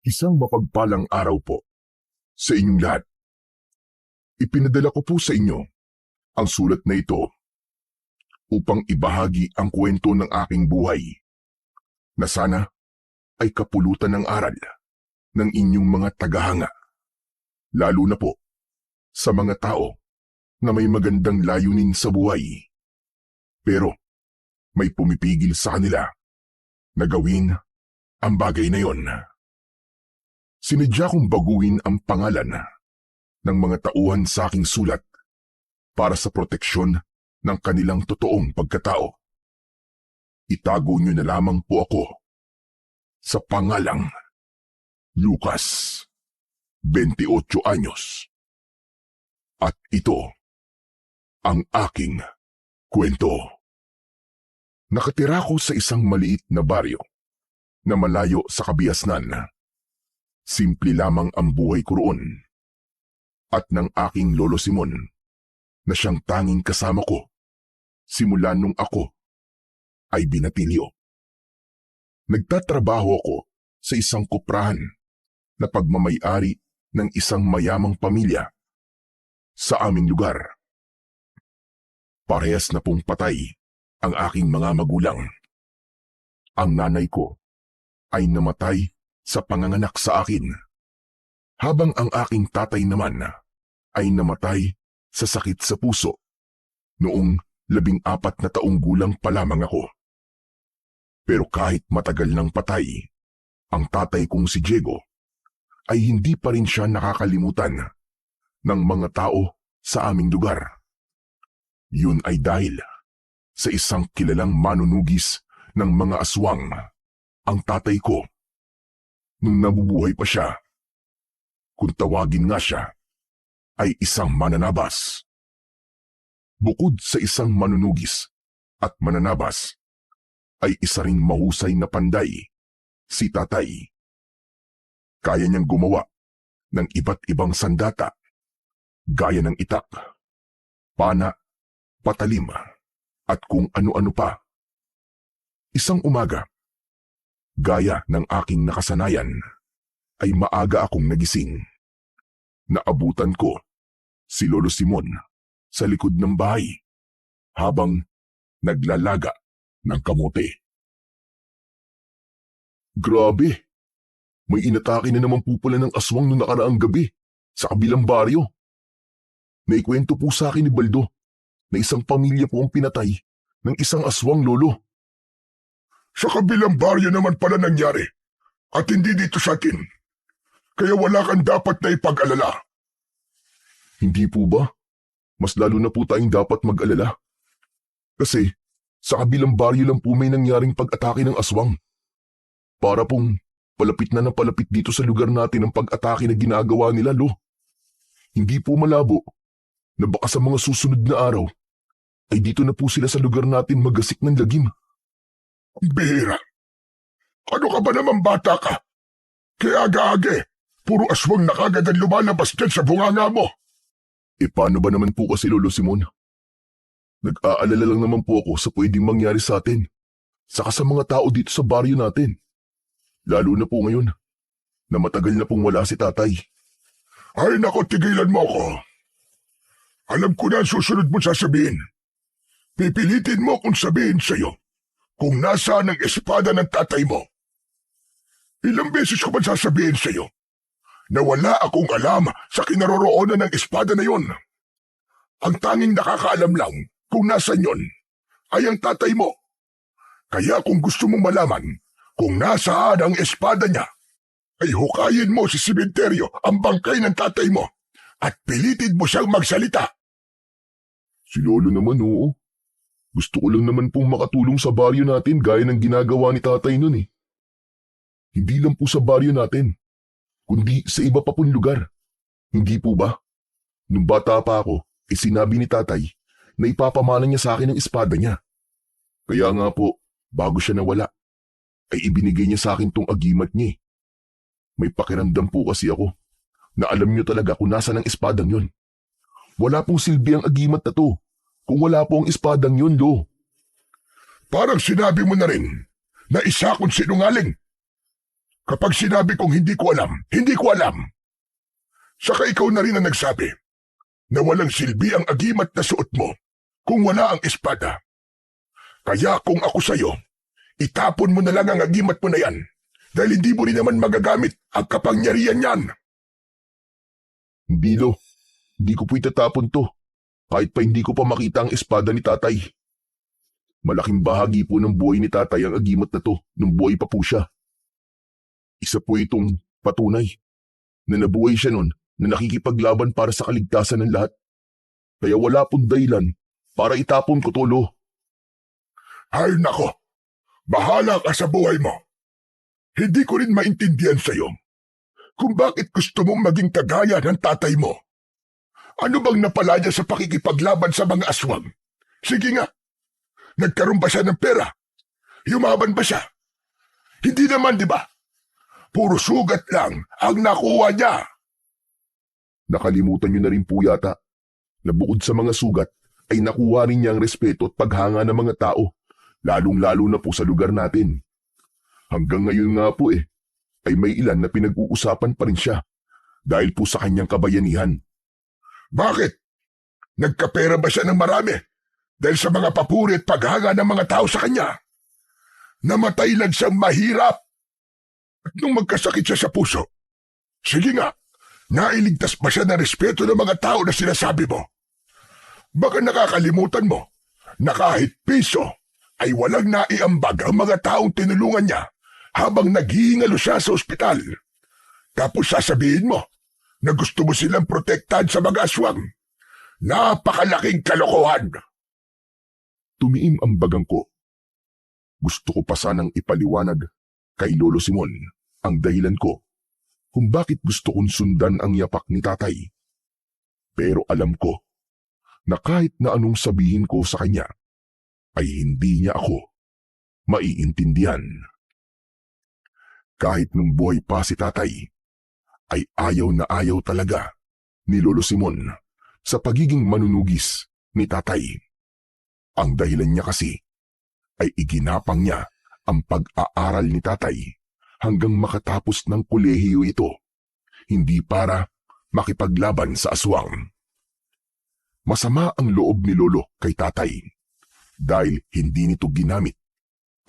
Isang mapagpalang araw po sa inyong lahat. Ipinadala ko po sa inyo ang sulat na ito upang ibahagi ang kwento ng aking buhay na sana ay kapulutan ng aral ng inyong mga tagahanga, lalo na po sa mga tao na may magandang layunin sa buhay pero may pumipigil sa kanila na gawin ang bagay na yon. Sinadya kong baguhin ang pangalan ng mga tauhan sa aking sulat para sa proteksyon ng kanilang totoong pagkatao. Itago niyo na lamang po ako sa pangalang Lucas, 28 anyos. At ito ang aking kwento. Nakatira ko sa isang maliit na baryo na malayo sa kabiasnan. Simple lamang ang buhay ko roon. At ng aking lolo Simon na siyang tanging kasama ko simula nung ako ay binatilyo. Nagtatrabaho ako sa isang kuprahan na pagmamay-ari ng isang mayamang pamilya sa aming lugar. Parehas na pong patay ang aking mga magulang. Ang nanay ko ay namatay sa panganganak sa akin, habang ang aking tatay naman ay namatay sa sakit sa puso noong 14 na taong gulang pa lamang ako. Pero kahit matagal nang patay ang tatay kong si Diego, ay hindi pa rin siya nakakalimutan ng mga tao sa aming lugar. Yun ay dahil sa isang kilalang manunugis ng mga aswang, ang tatay ko, nung nabubuhay pa siya. Kung tawagin nga siya, ay isang mananabas. Bukod sa isang manunugis at mananabas, ay isa ring mahusay na panday, si tatay. Kaya niyang gumawa ng iba't ibang sandata, gaya ng itak, pana, patalim, at kung ano-ano pa. Isang umaga, gaya ng aking nakasanayan, ay maaga akong nagising. Naabutan ko si Lolo Simon sa likod ng bahay habang naglalaga ng kamote. Grabe! May inatake na naman po pala ng aswang noong nakaraang gabi sa kabilang baryo. Naikwento po sa akin ni Baldo na isang pamilya po ang pinatay ng isang aswang, Lolo. Sa kabilang baryo naman pala nangyari at hindi dito sa atin. Kaya wala kang dapat na ipag-alala. Hindi po ba? Mas lalo na po tayong dapat mag-alala. Kasi sa kabilang baryo lang po may nangyaring pag-atake ng aswang. Para pong palapit na palapit dito sa lugar natin ang pag-atake na ginagawa nila, Lo. Hindi po malabo na baka sa mga susunod na araw ay dito na po sila sa lugar natin magasik ng lagim. Bihira. Ano ka ba naman, bata ka? Kaya aga-age, puro aswang na kagad ang lumalabas dyan sa bunganga mo. Paano ba naman po kasi, Lolo Simon? Nag-aalala lang naman po ako sa pwedeng mangyari sa atin, saka sa mga tao dito sa baryo natin. Lalo na po ngayon, na matagal na pong wala si tatay. Ay nako, tigilan mo ako. Alam ko na ang susunod mo sasabihin. Pipilitin mo kung sabihin sa'yo kung nasaan ang espada ng tatay mo. Ilang beses ko ba sasabihin sa'yo na wala akong alam sa kinaroroonan ng espada na yon? Ang tanging nakakaalam lang kung nasan yon ay ang tatay mo. Kaya kung gusto mong malaman kung nasaan ang espada niya, ay hukayin mo sa simenteryo ang bangkay ng tatay mo at pilitin mo siyang magsalita. Si Lolo naman, oo. Gusto ko lang naman pong makatulong sa baryo natin gaya ng ginagawa ni tatay nun eh. Hindi lang po sa baryo natin, kundi sa iba pa pong lugar. Hindi po ba? Nung bata pa ako, sinabi ni tatay na ipapamana niya sa akin ang espada niya. Kaya nga po, bago siya nawala, ay ibinigay niya sa akin tong agimat niya eh. May pakiramdam po kasi ako na alam niyo talaga kung nasa ng espadang yun. Wala pong silbi ang agimat na to kung wala po ang espadang yun, Lo. Parang sinabi mo na rin na isa akong sinungaling. Kapag sinabi kong hindi ko alam, hindi ko alam. Saka ikaw na rin ang nagsabi na walang silbi ang agimat na suot mo kung wala ang espada. Kaya kung ako sa'yo, itapon mo na lang ang agimat mo na yan dahil hindi mo rin naman magagamit ang kapangyarihan niyan. Bilo, hindi ko po itatapon to. Kahit pa hindi ko pa makita ang espada ni tatay. Malaking bahagi po ng buhay ni tatay ang agimat na to nung buhay pa po siya. Isa po itong patunay na nabuhay siya nun na nakikipaglaban para sa kaligtasan ng lahat. Kaya wala pong dahilan para itapon ko to, Lo. Ay nako, bahala ka sa buhay mo. Hindi ko rin maintindihan sa'yo kung bakit gusto mong maging kagaya ng tatay mo. Ano bang napala niya sa pakikipaglaban sa mga aswang? Sige nga, nagkaroon ba siya ng pera? Yumaban ba siya? Hindi naman, di ba? Puro sugat lang ang nakuha niya. Nakalimutan niyo na rin po yata na bukod sa mga sugat ay nakuha rin niya ang respeto at paghanga ng mga tao, lalong-lalo na po sa lugar natin. Hanggang ngayon nga po ay may ilan na pinag-uusapan pa rin siya dahil po sa kanyang kabayanihan. Bakit? Nagkapera ba siya ng marami dahil sa mga papuri at paghanga ng mga tao sa kanya? Namatay lang siyang mahirap. At nung magkasakit siya sa puso, sige nga, nailigtas ba siya ng respeto ng mga tao na sinasabi mo? Baka nakakalimutan mo na kahit piso ay walang naiambag ang mga taong tinulungan niya habang naghihingalo siya sa ospital. Tapos sasabihin mo na gusto mo silang protektahan sa mga aswang. Napakalaking kalokohan. Tumiim ang bagang ko. Gusto ko pa sanang ipaliwanag kay Lolo Simon ang dahilan ko kung bakit gusto kong sundan ang yapak ni tatay. Pero alam ko na kahit na anong sabihin ko sa kanya, ay hindi niya ako maiintindihan. Kahit nung buhay pa si tatay, ay ayaw na ayaw talaga ni Lolo Simon sa pagiging manunugis ni tatay. Ang dahilan niya kasi ay iginapang niya ang pag-aaral ni tatay hanggang makatapos ng kolehiyo ito, hindi para makipaglaban sa aswang. Masama ang loob ni Lolo kay tatay dahil hindi nito ginamit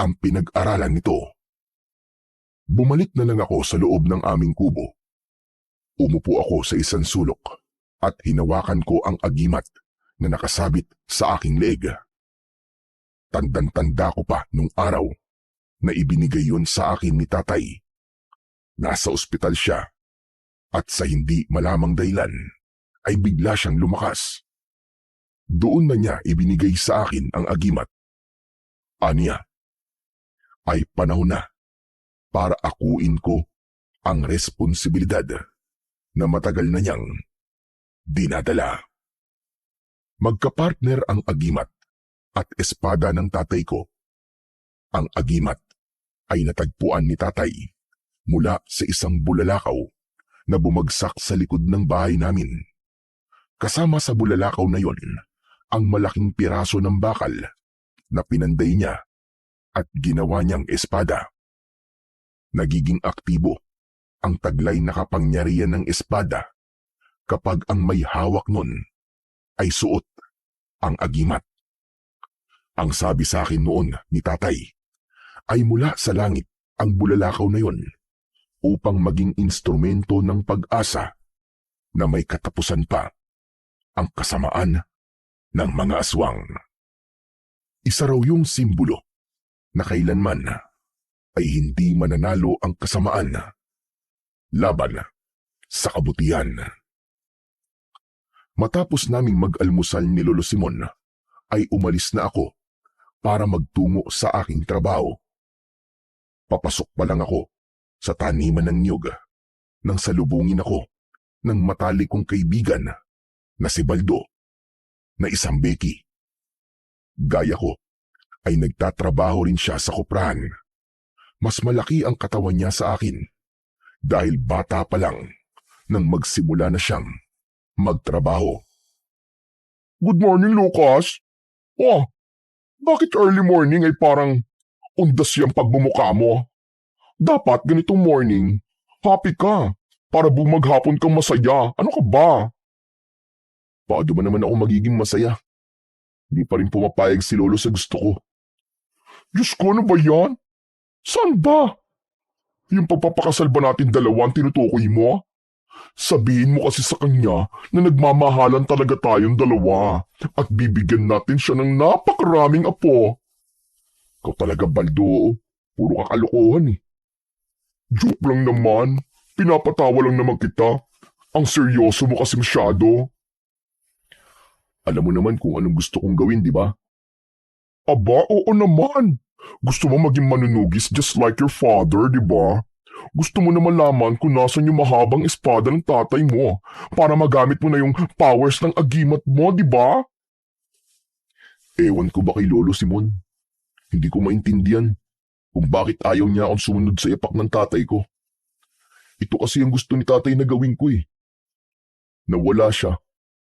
ang pinag-aralan nito. Bumalik na lang ako sa loob ng aming kubo. Umupo ako sa isang sulok at hinawakan ko ang agimat na nakasabit sa aking leeg. Tandang-tanda ko pa nung araw na ibinigay yon sa akin ni tatay. Nasa ospital siya at sa hindi malamang dahilan ay bigla siyang lumakas. Doon na niya ibinigay sa akin ang agimat. Aniya, ay panahon na para akuin ko ang responsibilidad na matagal na niyang dinadala. Magkapartner ang agimat at espada ng tatay ko. Ang agimat ay natagpuan ni tatay mula sa isang bulalakaw na bumagsak sa likod ng bahay namin. Kasama sa bulalakaw na yon ang malaking piraso ng bakal na pinanday niya at ginawa niyang espada. Nagiging aktibo ang taglay na kapangyarihan ng espada kapag ang may hawak nun ay suot ang agimat. Ang sabi sa akin noon ni tatay ay mula sa langit ang bulalakaw na yon upang maging instrumento ng pag-asa na may katapusan pa ang kasamaan ng mga aswang. Isa raw yung simbolo na kailanman ay hindi mananalo ang kasamaan laban sa kabutihan. Matapos naming mag-almusal ni Lolo Simon, ay umalis na ako para magtungo sa aking trabaho. Papasok pa lang ako sa taniman ng niyog nang salubungin ako ng matalik kong kaibigan na si Baldo, na isang beki. Gaya ko ay nagtatrabaho rin siya sa koprahan. Mas malaki ang katawan niya sa akin dahil bata pa lang nang magsimula na siyang magtrabaho. Good morning, Lucas. Bakit early morning ay parang undas yung pagmumukha mo? Dapat ganitong morning, happy ka, para bumaghapon kang masaya. Ano ka ba? Paano ba naman ako magiging masaya? Hindi pa rin pumapayag si Lolo sa gusto ko. Diyos ko, ano ba yan? Saan ba? Yung pagpapakasal ba natin dalawa ang tinutukoy mo? Sabihin mo kasi sa kanya na nagmamahalan talaga tayong dalawa at bibigyan natin siya ng napakaraming apo. Ikaw talaga, Baldo. Puro kakalokohan eh. Joke lang naman. Pinapatawa lang naman kita. Ang seryoso mo kasi masyado. Alam mo naman kung anong gusto kong gawin, di ba? Aba, oo naman. Gusto mo maging manunugis just like your father, di ba? Gusto mo na malaman kung nasan yung mahabang espada ng tatay mo para magamit mo na yung powers ng agimat mo, di ba? Ewan ko ba kay Lolo Simon? Hindi ko maintindihan kung bakit ayaw niya akong sumunod sa ipak ng tatay ko. Ito kasi ang gusto ni tatay na gawin ko eh. Nawala siya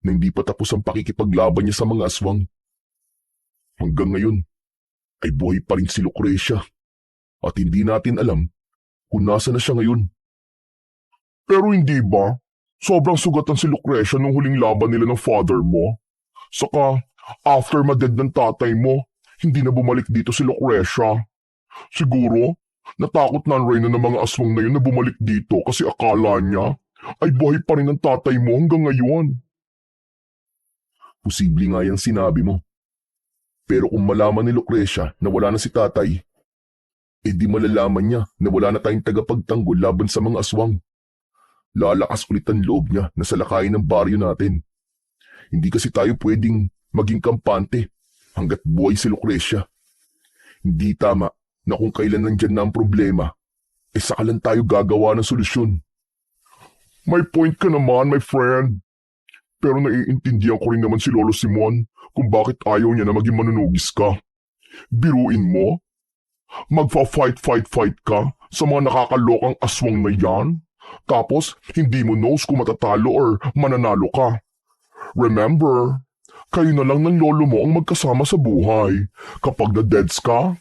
na hindi pa tapos ang pakikipaglaban niya sa mga aswang. Hanggang ngayon ay buhay pa rin si Lucrecia at hindi natin alam kung nasa na siya ngayon. Pero hindi ba? Sobrang sugatan si Lucrecia nung huling laban nila ng father mo. Saka, after maded ng tatay mo, hindi na bumalik dito si Lucrecia. Siguro, natakot na ang reyna ng mga aswang na yun na bumalik dito kasi akala niya ay buhay pa rin ang tatay mo hanggang ngayon. Posible nga yung sinabi mo. Pero kung malaman ni Lucrecia na wala na si tatay, di malalaman niya na wala na tayong tagapagtanggol laban sa mga aswang. Lalakas ulit ang loob niya na salakayin ng baryo natin. Hindi kasi tayo pwedeng maging kampante hanggat buhay si Lucrecia. Hindi tama na kung kailan nandyan na ang problema, saka lang tayo gagawa ng solusyon. May point ka naman, my friend. Pero naiintindihan ko rin naman si Lolo Simon kung bakit ayaw niya na maging manunugis ka. Biruin mo? Magfa-fight ka sa mga nakakalokang aswang na yan? Tapos, hindi mo knows kung matatalo or mananalo ka. Remember, kayo na lang ng lolo mo ang magkasama sa buhay. Kapag na-deads ka,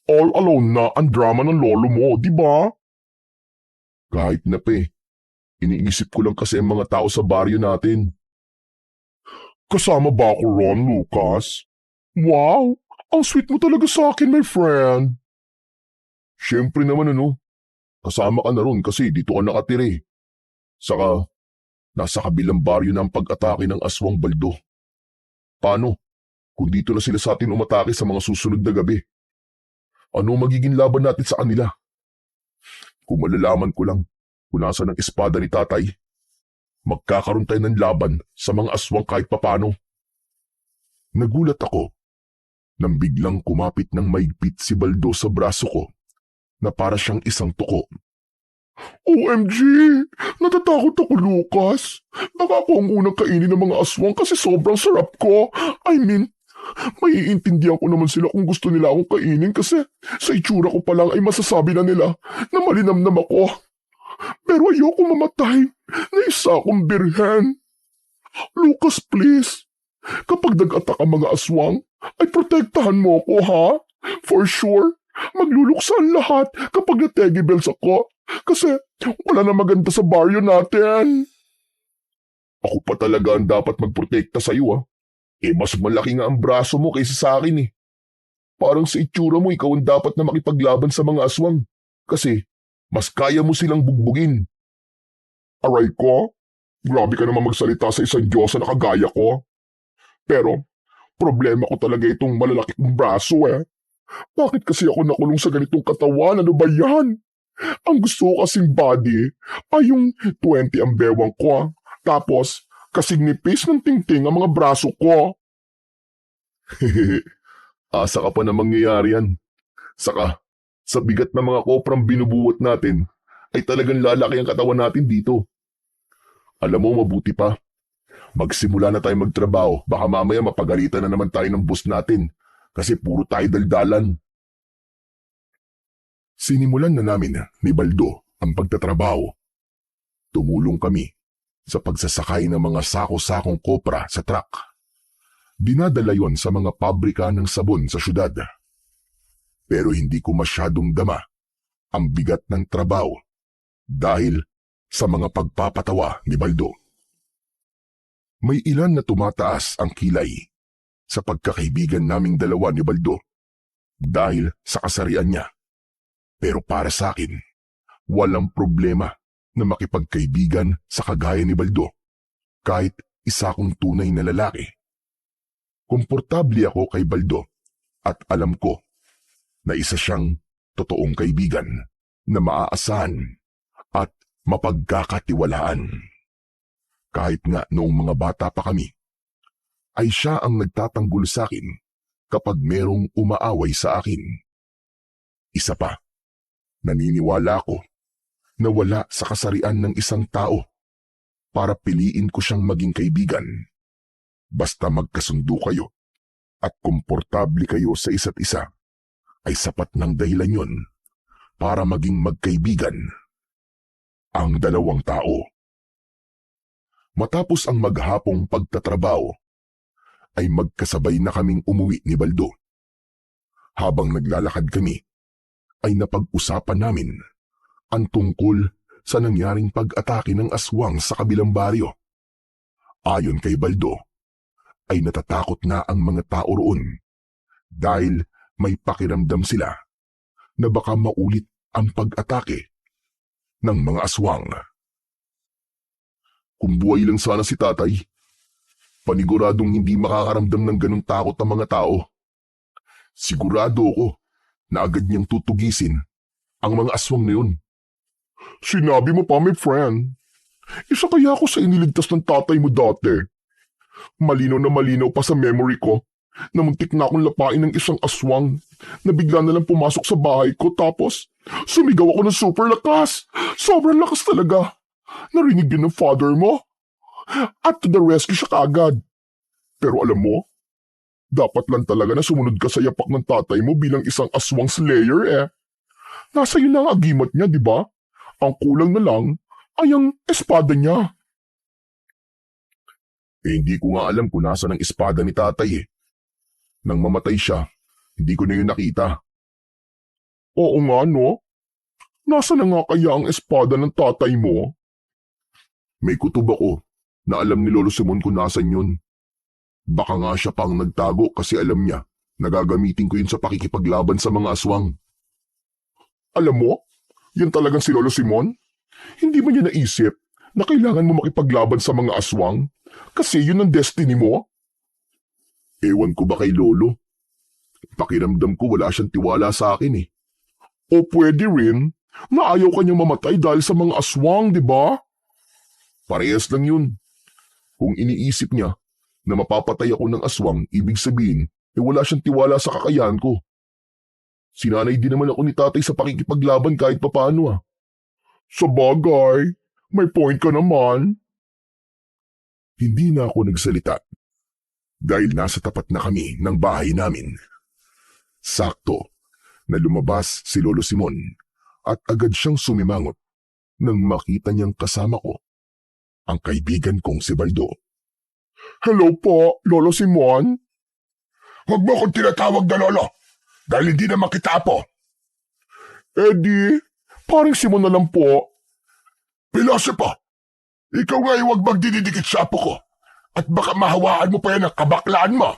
all alone na ang drama ng lolo mo, di ba? Kahit na iniisip ko lang kasi ang mga tao sa baryo natin. Kasama ba ako ron, Lucas? Wow, ang sweet mo talaga sa akin, my friend. Siyempre naman kasama ka na ron kasi dito ka nakatira eh. Saka, nasa kabilang baryo na ang pag-atake ng aswang, Baldo. Paano kung dito na sila sa atin umatake sa mga susunod na gabi? Ano magiging laban natin sa kanila? Kung malalaman ko lang kung nasa ng espada ni tatay, magkakaroon tayo ng laban sa mga aswang kahit papano. Nagulat ako nang biglang kumapit ng maigpit si Baldo sa braso ko na para siyang isang tuko. OMG! Natatakot ako, Lucas. Baka ako ang unang kainin ng mga aswang kasi sobrang sarap ko. I mean, maiintindihan ko naman sila kung gusto nila akong kainin kasi sa itsura ko pa lang ay masasabi na nila na malinamnam ako. Pero ayoko mamatay na isa akong birhen. Lucas, please. Kapag nag-attack ang mga aswang, ay protektahan mo ako, ha? For sure. Magluluksa ang lahat kapag na-teggy bells ako kasi wala na maganda sa baryo natin. Ako pa talaga ang dapat magprotekta sa iyo, ha? Mas malaki nga ang braso mo kaysa sa akin eh. Parang sa itsura mo ikaw ang dapat na makipaglaban sa mga aswang kasi mas kaya mo silang bugbugin. Aray ko, grabe ka naman magsalita sa isang Diyosa na kagaya ko. Pero problema ko talaga itong malalaki kong braso eh. Bakit kasi ako nakulong sa ganitong katawan? Ano ba yan? Ang gusto ko kasing body ay yung 20 ang bewang ko. Tapos, kasing nipis ng tingting ang mga braso ko. Asa ka pa na mangyayari yan. Saka, sa bigat ng mga koprang binubuhat natin, ay talagang lalaki ang katawan natin dito. Alam mo, mabuti pa. Magsimula na tayo magtrabaho. Baka mamaya mapagalitan na naman tayo ng boss natin. Kasi puro tayo daldalan. Sinimulan na namin ni Baldo ang pagtatrabaho. Tumulong kami sa pagsasakay ng mga sako-sakong kopra sa truck. Dinadala yon sa mga pabrika ng sabon sa syudad. Pero hindi ko masyadong dama ang bigat ng trabaho dahil sa mga pagpapatawa ni Baldo. May ilan na tumataas ang kilay sa pagkakaibigan naming dalawa ni Baldo dahil sa kasarian niya. Pero para sa akin, walang problema na makipagkaibigan sa kagaya ni Baldo kahit isa kong tunay na lalaki. Komportable ako kay Baldo at alam ko na isa siyang totoong kaibigan na maaasahan at mapagkakatiwalaan. Kahit nga noong mga bata pa kami, ay siya ang nagtatanggol sa akin kapag merong umaaway sa akin. Isa pa, naniniwala ako na wala sa kasarian ng isang tao para piliin ko siyang maging kaibigan. Basta magkasundo kayo at komportable kayo sa isa't isa, ay sapat ng dahilan yon para maging magkaibigan ang dalawang tao. Matapos ang maghapong pagtatrabaho, ay magkasabay na kaming umuwi ni Baldo. Habang naglalakad kami, ay napag-usapan namin ang tungkol sa nangyaring pag-atake ng aswang sa kabilang baryo. Ayon kay Baldo, ay natatakot na ang mga tao roon dahil may pakiramdam sila na baka maulit ang pag-atake ng mga aswang. Kung buhay lang sana si tatay, paniguradong hindi makakaramdam ng ganong takot ang mga tao. Sigurado ako na agad niyang tutugisin ang mga aswang na yun. Sinabi mo pa, my friend. Isa kaya ako sa iniligtas ng tatay mo dati. Malinaw na malinaw pa sa memory ko na muntik na akong lapain ng isang aswang na bigla na lang pumasok sa bahay ko tapos sumigaw ako ng super lakas. Sobrang lakas talaga. Narinig din ng father mo. At to the rescue siya kaagad. Pero alam mo, dapat lang talaga na sumunod ka sa yapak ng tatay mo bilang isang aswang slayer eh. Nasa iyo na ang agimat niya, di ba? Ang kulang na lang ay ang espada niya. Hindi ko nga alam kung nasa ng espada ni tatay eh. Nang mamatay siya, hindi ko na yun nakita. Oo nga no? Nasa na nga kaya ang espada ng tatay mo? May kutob ako na alam ni Lolo Simon kung nasan yun. Baka nga siya pang nagtago kasi alam niya na gagamitin ko yun sa pakikipaglaban sa mga aswang. Alam mo, yan talagang si Lolo Simon? Hindi ba niya naisip na kailangan mo makipaglaban sa mga aswang kasi yun ang destiny mo? Ewan ko ba kay Lolo? Pakiramdam ko wala siyang tiwala sa akin eh. O pwede rin na ayaw kanyang mamatay dahil sa mga aswang, di ba? Parehas lang yun. Kung iniisip niya na mapapatay ako ng aswang, ibig sabihin, wala siyang tiwala sa kakayahan ko. Sinanay din naman ako ni tatay sa pakikipaglaban kahit papano ah. Sa bagay, may point ka naman. Hindi na ako nagsalita dahil nasa tapat na kami ng bahay namin. Sakto na lumabas si Lolo Simon at agad siyang sumimangot nang makita niyang kasama ko ang kaibigan kong si Baldo. Hello po, Lolo Simon. Huwag mo akong tinatawag na lolo dahil hindi naman kita apo. Eddie, paring Simon na lang po. Pilosopo, ikaw nga ay huwag magdididikit sa apo ko at baka mahawaan mo pa yan ang kabaklaan mo.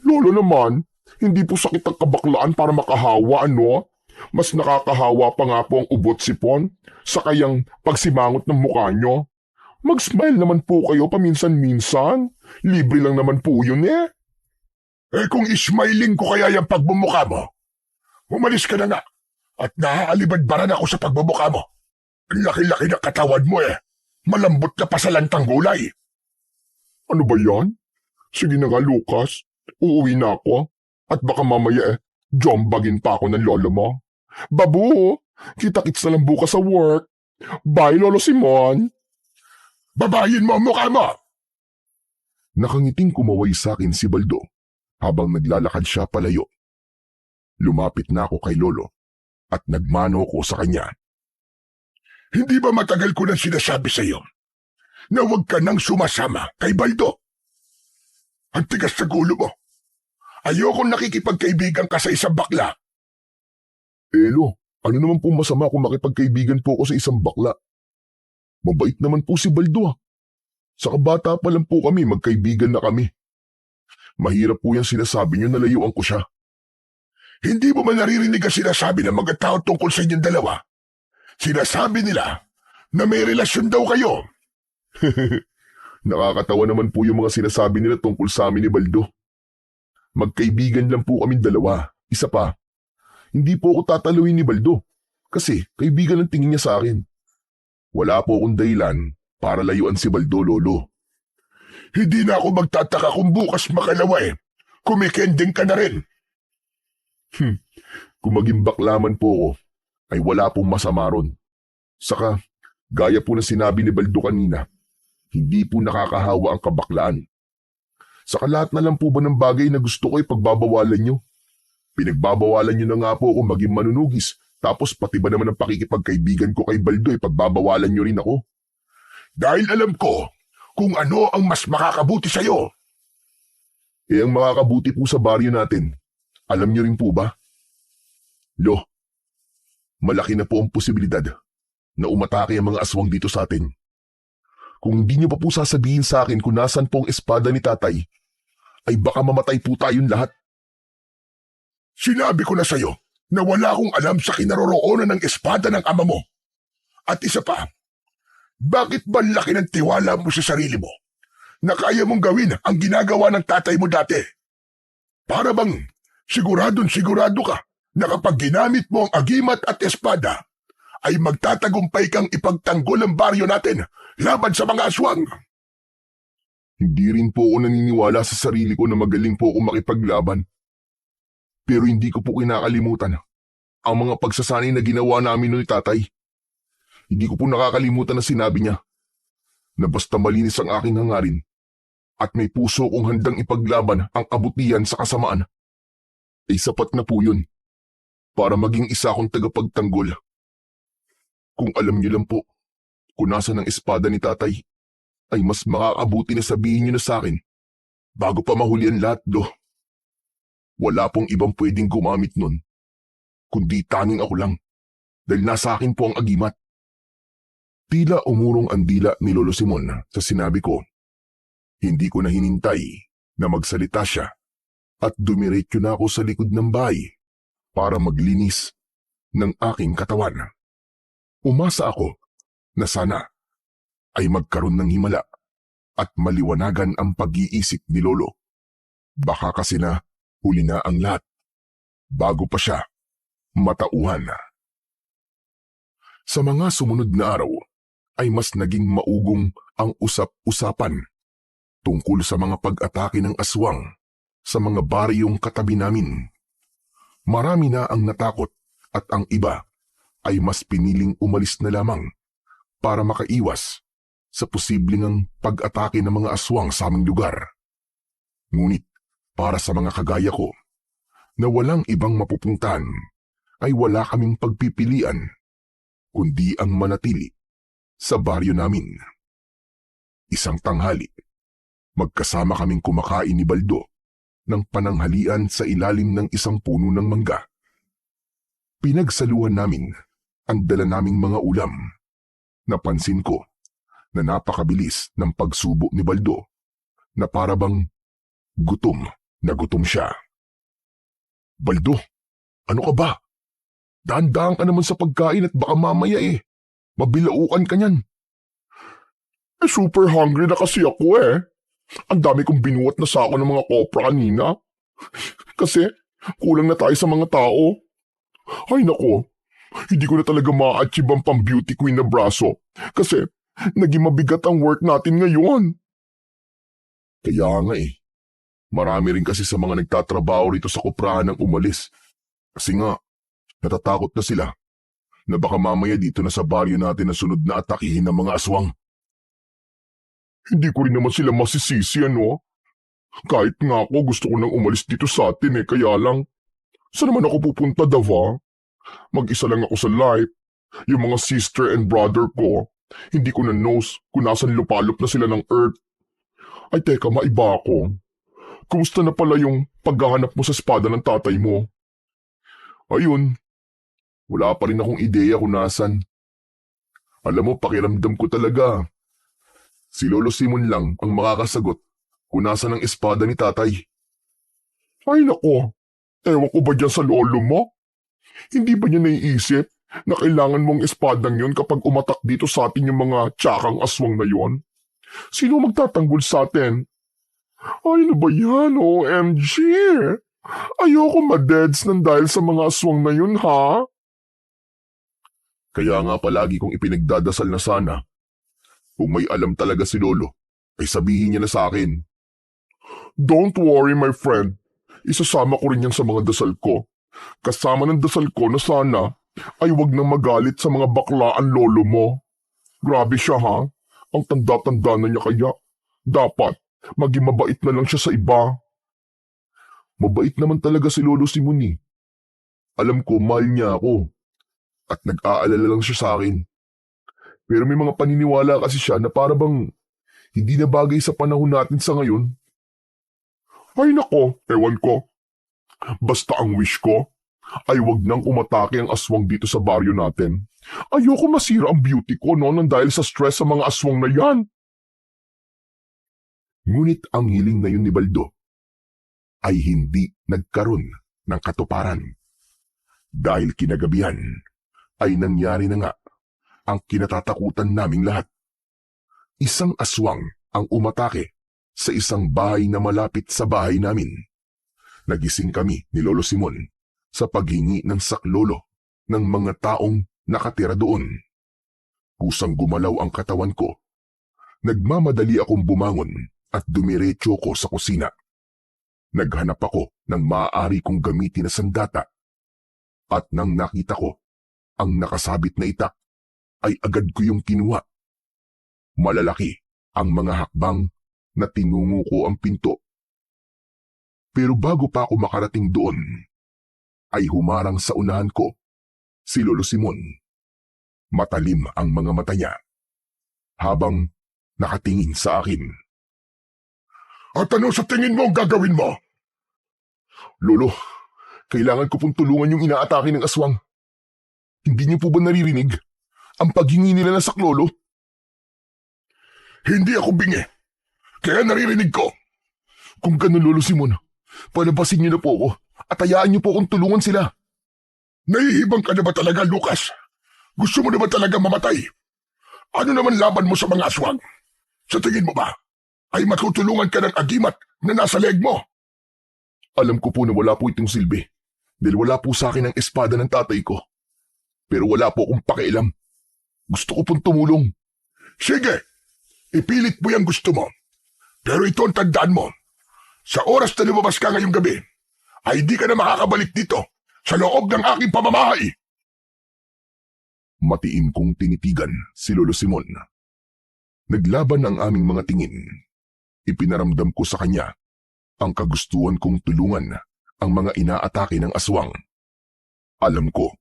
Lolo naman, hindi po sakit ang kabaklaan para makahawa, ano? Mas nakakahawa pa nga po ang ubot sipon sa kayang pagsimangot ng mukha nyo. Mag-smile naman po kayo paminsan-minsan. Libre lang naman po yun eh. Eh kung ismiling ko kaya yung pagbumukha mo, umalis ka na nga at naaalibadbaran ako sa pagbumukha mo. Ang laki-laki na katawan mo eh. Malambot na pa sa lantang gulay. Ano ba yan? Sige na nga Lucas, uuwi na ako. At baka mamaya jombagin pa ako ng lolo mo. Babu, kita-kits na lang bukas sa work. Bye Lolo Simon. Babayin mo ang mukha mo! Nakangiting kumaway sa akin si Baldo habang naglalakad siya palayo. Lumapit na ako kay Lolo at nagmano ko sa kanya. Hindi ba matagal ko nang sinasabi sa iyo na huwag ka nang sumasama kay Baldo? Ang tigas sa gulo mo. Ayokong nakikipagkaibigan ka sa isang bakla. Lo, Ano naman po masama kung makipagkaibigan po ako sa isang bakla? Mabait naman po si Baldo. Sa kabata pa lang po kami, magkaibigan na kami. Mahirap po yung sinasabi niyo na layuan ko siya. Hindi mo man naririnig ang sinasabi ng mga tao tungkol sa inyong dalawa? Sinasabi nila na may relasyon daw kayo. Nakakatawa naman po yung mga sinasabi nila tungkol sa amin ni Baldo. Magkaibigan lang po kami dalawa. Isa pa, hindi po ako tataluin ni Baldo kasi kaibigan ang tingin niya sa akin. Wala po akong dahilan para layuan si Baldo, Lolo. Hindi na ako magtataka kung bukas makalawa kumikending ka na rin. Kung maging baklaman po ako, ay wala pong masama ron. Saka, gaya po na sinabi ni Baldo kanina, hindi po nakakahawa ang kabaklaan. Saka lahat na lang po ba ng bagay na gusto ko ay pagbabawalan nyo? Pinagbabawalan nyo na nga po ako maging manunugis, tapos pati ba naman ang pakikipagkaibigan ko kay Baldo ay pagbabawalan nyo rin ako? Dahil alam ko kung ano ang mas makakabuti sa'yo. Ang makakabuti po sa baryo natin, alam nyo rin po ba? Lo, malaki na po ang posibilidad na umatake ang mga aswang dito sa atin. Kung hindi nyo pa po sasabihin sa akin kung nasan po ang espada ni tatay, ay baka mamatay po tayong lahat. Sinabi ko na sa'yo na wala akong alam sa kinaroroonan ng espada ng ama mo. At isa pa, bakit ba laki ng tiwala mo sa sarili mo na kaya mong gawin ang ginagawa ng tatay mo dati? Para bang sigurado ka na kapag ginamit mo ang agimat at espada, ay magtatagumpay kang ipagtanggol ang baryo natin laban sa mga aswang. Hindi rin po ako naniniwala sa sarili ko na magaling po ako makipaglaban. Pero hindi ko po kinakalimutan ang mga pagsasanay na ginawa namin ni tatay. Hindi ko po nakakalimutan na sinabi niya na basta malinis ang aking hangarin at may puso kong handang ipaglaban ang kabutihan sa kasamaan, ay sapat na po yun para maging isa akong tagapagtanggol. Kung alam niyo lang po kung nasan ang espada ni tatay, ay mas makakabuti na sabihin niyo na sa akin bago pa mahuli ang lahat, do. Wala pong ibang pwedeng gumamit nun, kundi tanging ako lang, dahil nasa akin po ang agimat. Tila umurong ang dila ni Lolo Simon sa sinabi ko. Hindi ko na hinintay na magsalita siya at dumiretso na ako sa likod ng bahay para maglinis ng aking katawan. Umasa ako na sana ay magkaroon ng himala at maliwanagan ang pag-iisip ni Lolo. Baka kasi na huli na ang lahat bago pa siya matauhan. Sa mga sumunod na araw ay mas naging maugong ang usap-usapan tungkol sa mga pag-atake ng aswang sa mga baryong katabi namin. Marami na ang natakot at ang iba ay mas piniling umalis na lamang para makaiwas sa posibleng ang pag-atake ng mga aswang sa aming lugar. Ngunit para sa mga kagaya ko na walang ibang mapupuntahan ay wala kaming pagpipilian kundi ang manatili sa baryo namin. Isang tanghali, magkasama kaming kumakain ni Baldo ng pananghalian sa ilalim ng isang puno ng mangga. Pinagsaluhan namin ang dala naming mga ulam. Napansin ko na napakabilis ng pagsubo ni Baldo na parabang gutom na gutom siya. Baldo, ano ka ba? Dahan-dahan ka naman sa pagkain at baka mamaya mabilaukan ka niyan. Super hungry na kasi ako Ang dami kong binuhat na sako ng mga kopra kanina. Kasi kulang na tayo sa mga tao. Ay nako, hindi ko na talaga ma-achieve ang pang-beauty queen na braso kasi naging mabigat ang work natin ngayon. Kaya nga marami rin kasi sa mga nagtatrabaho rito sa koprahan ang umalis. Kasi nga, natatakot na sila na baka mamaya dito na sa baryo natin na sunod na atakihin ng mga aswang. Hindi ko rin naman sila masisisi Kahit nga ako gusto ko nang umalis dito sa atin kaya lang. Saan naman ako pupunta, Dava? Mag-isa lang ako sa life. Yung mga sister and brother ko, hindi ko na knows kung nasan lupalop na sila ng earth. Ay teka, maiba ako. Kumusta na pala yung paghahanap mo sa espada ng tatay mo? Ayun, Wala pa rin akong ideya kung nasan. Alam mo, pakiramdam ko talaga. Si Lolo Simon lang ang makakasagot kung nasan ang espada ni tatay. Ay nako, ewan ko ba dyan sa lolo mo? Hindi ba niya naiisip na kailangan mong espadang yun kapag umatak dito sa atin yung mga tsakang aswang na yon? Sino magtatanggol sa atin? Ay, ano ba yan, OMG? Ayoko ma-deads nang dahil sa mga aswang na yun, ha? Kaya nga palagi kong ipinagdadasal na sana. Kung may alam talaga si Lolo, ay sabihin niya na sa akin. Don't worry, my friend. Isasama ko rin yan sa mga dasal ko. Kasama ng dasal ko na sana ay wag nang magalit sa mga baklaan lolo mo. Grabe siya, ha? Ang tanda-tanda na niya kaya. Dapat, maging mabait na lang siya sa iba. Mabait naman talaga si Lolo Simon eh. Alam ko, mahal niya ako. At nag-aalala lang siya sa akin. Pero may mga paniniwala kasi siya na para bang hindi na bagay sa panahon natin sa ngayon. Ay nako, ewan ko. Basta ang wish ko ay wag nang umatake ang aswang dito sa baryo natin. Ayoko masira ang beauty ko nang dahil sa stress sa mga aswang na yan. Ngunit ang hiling na yun ni Baldo ay hindi nagkaroon ng katuparan. Dahil kinagabihan ay nangyari na nga ang kinatatakutan naming lahat. Isang aswang ang umatake sa isang bahay na malapit sa bahay namin. Nagising kami ni Lolo Simon sa paghingi ng saklolo ng mga taong nakatira doon. Kusang gumalaw ang katawan ko. Nagmamadali akong bumangon at dumiretso ko sa kusina. Naghanap ako ng maaari kong gamitin na sandata. At nang nakita ko ang nakasabit na itak, ay agad ko yung kinuha. Malalaki ang mga hakbang na tinungo ko ang pinto. Pero bago pa ako makarating doon, ay humarang sa unahan ko si Lolo Simon. Matalim ang mga mata niya habang nakatingin sa akin. At ano sa tingin mo ang gagawin mo? Lolo, kailangan ko pong tulungan yung inaatake ng aswang. Hindi niyo po ba naririnig ang paghingi nila ng saklolo? Hindi ako bingi, kaya naririnig ko. Kung ganun, Lolo Simon, palabasin niyo na po ako at hayaan niyo po akong tulungan sila. Nahihibang ka na ba talaga, Lucas? Gusto mo na ba talaga mamatay? Ano naman laban mo sa mga aswang? Sa tingin mo ba, ay matutulungan ka ng agimat na nasa leg mo? Alam ko po na wala po itong silbi dahil wala po sa akin ang espada ng tatay ko. Pero wala po akong pakialam. Gusto ko pong tumulong. Sige, ipilit mo yung gusto mo. Pero ito ang tandaan mo. Sa oras na lumabas ka ngayong gabi, ay di ka na makakabalik dito sa loob ng aking pamamahay. Matiin kong tinitigan si Lolo Simon. Naglaban ang aming mga tingin. Ipinaramdam ko sa kanya ang kagustuhan kong tulungan ang mga inaatake ng aswang. Alam ko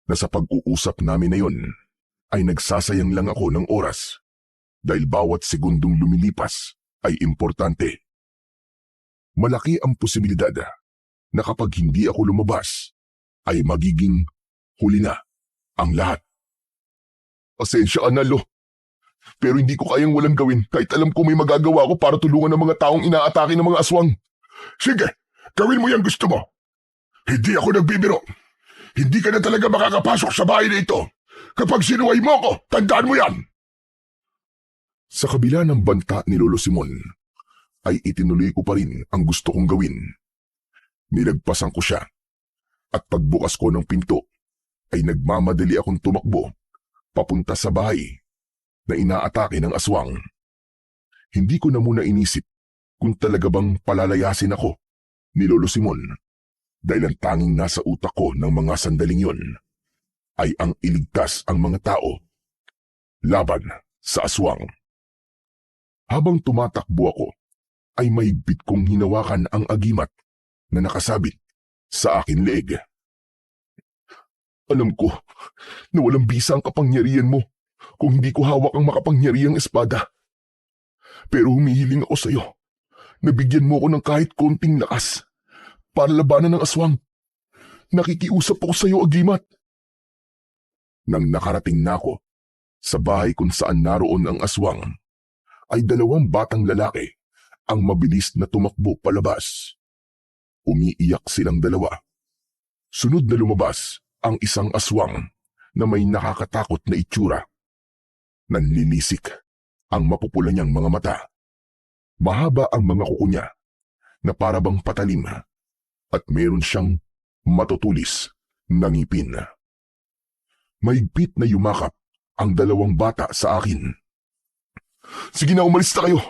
na sa pag-uusap namin na yon ay nagsasayang lang ako ng oras dahil bawat segundong lumilipas ay importante. Malaki ang posibilidad na kapag hindi ako lumabas ay magiging huli na ang lahat. Pasensya ka na, Lo. Pero hindi ko kayang walang gawin kahit alam ko may magagawa ko para tulungan ang mga taong inaatake ng mga aswang. Sige, gawin mo yung gusto mo. Hindi ako nagbibiro. Hindi ka na talaga makakapasok sa bahay na ito. Kapag sinuway mo ako, tandaan mo yan. Sa kabila ng banta ni Lolo Simon, ay itinuloy ko pa rin ang gusto kong gawin. Nilagpasan ko siya at pagbukas ko ng pinto ay nagmamadali akong tumakbo papunta sa bahay na inaatake ng aswang. Hindi ko na muna inisip kung talaga bang palalayasin ako ni Lolo Simon dahil ang tanging nasa utak ko ng mga sandaling yon ay ang iligtas ang mga tao laban sa aswang. Habang tumatakbo ako, ay mahigpit kong hinawakan ang agimat na nakasabit sa akin leeg. Alam ko na walang bisa ang kapangyarihan mo kung hindi ko hawak ang makapangyarihang espada. Pero humihiling ako sa iyo na bigyan mo ako ng kahit konting lakas para labanan ng aswang. Nakikiusap ako sa iyo, agimat. Nang nakarating na ako sa bahay kung saan naroon ang aswang, ay 2 batang lalaki ang mabilis na tumakbo palabas. Umiiyak silang 2. Sunod na lumabas ang isang aswang na may nakakatakot na itsura. Nanlilisik ang mapupula niyang mga mata. Mahaba ang mga kuko niya na parabang patalim at meron siyang matutulis na ngipin. Mahigpit na yumakap ang 2 bata sa akin. Sige na, umalis na kayo.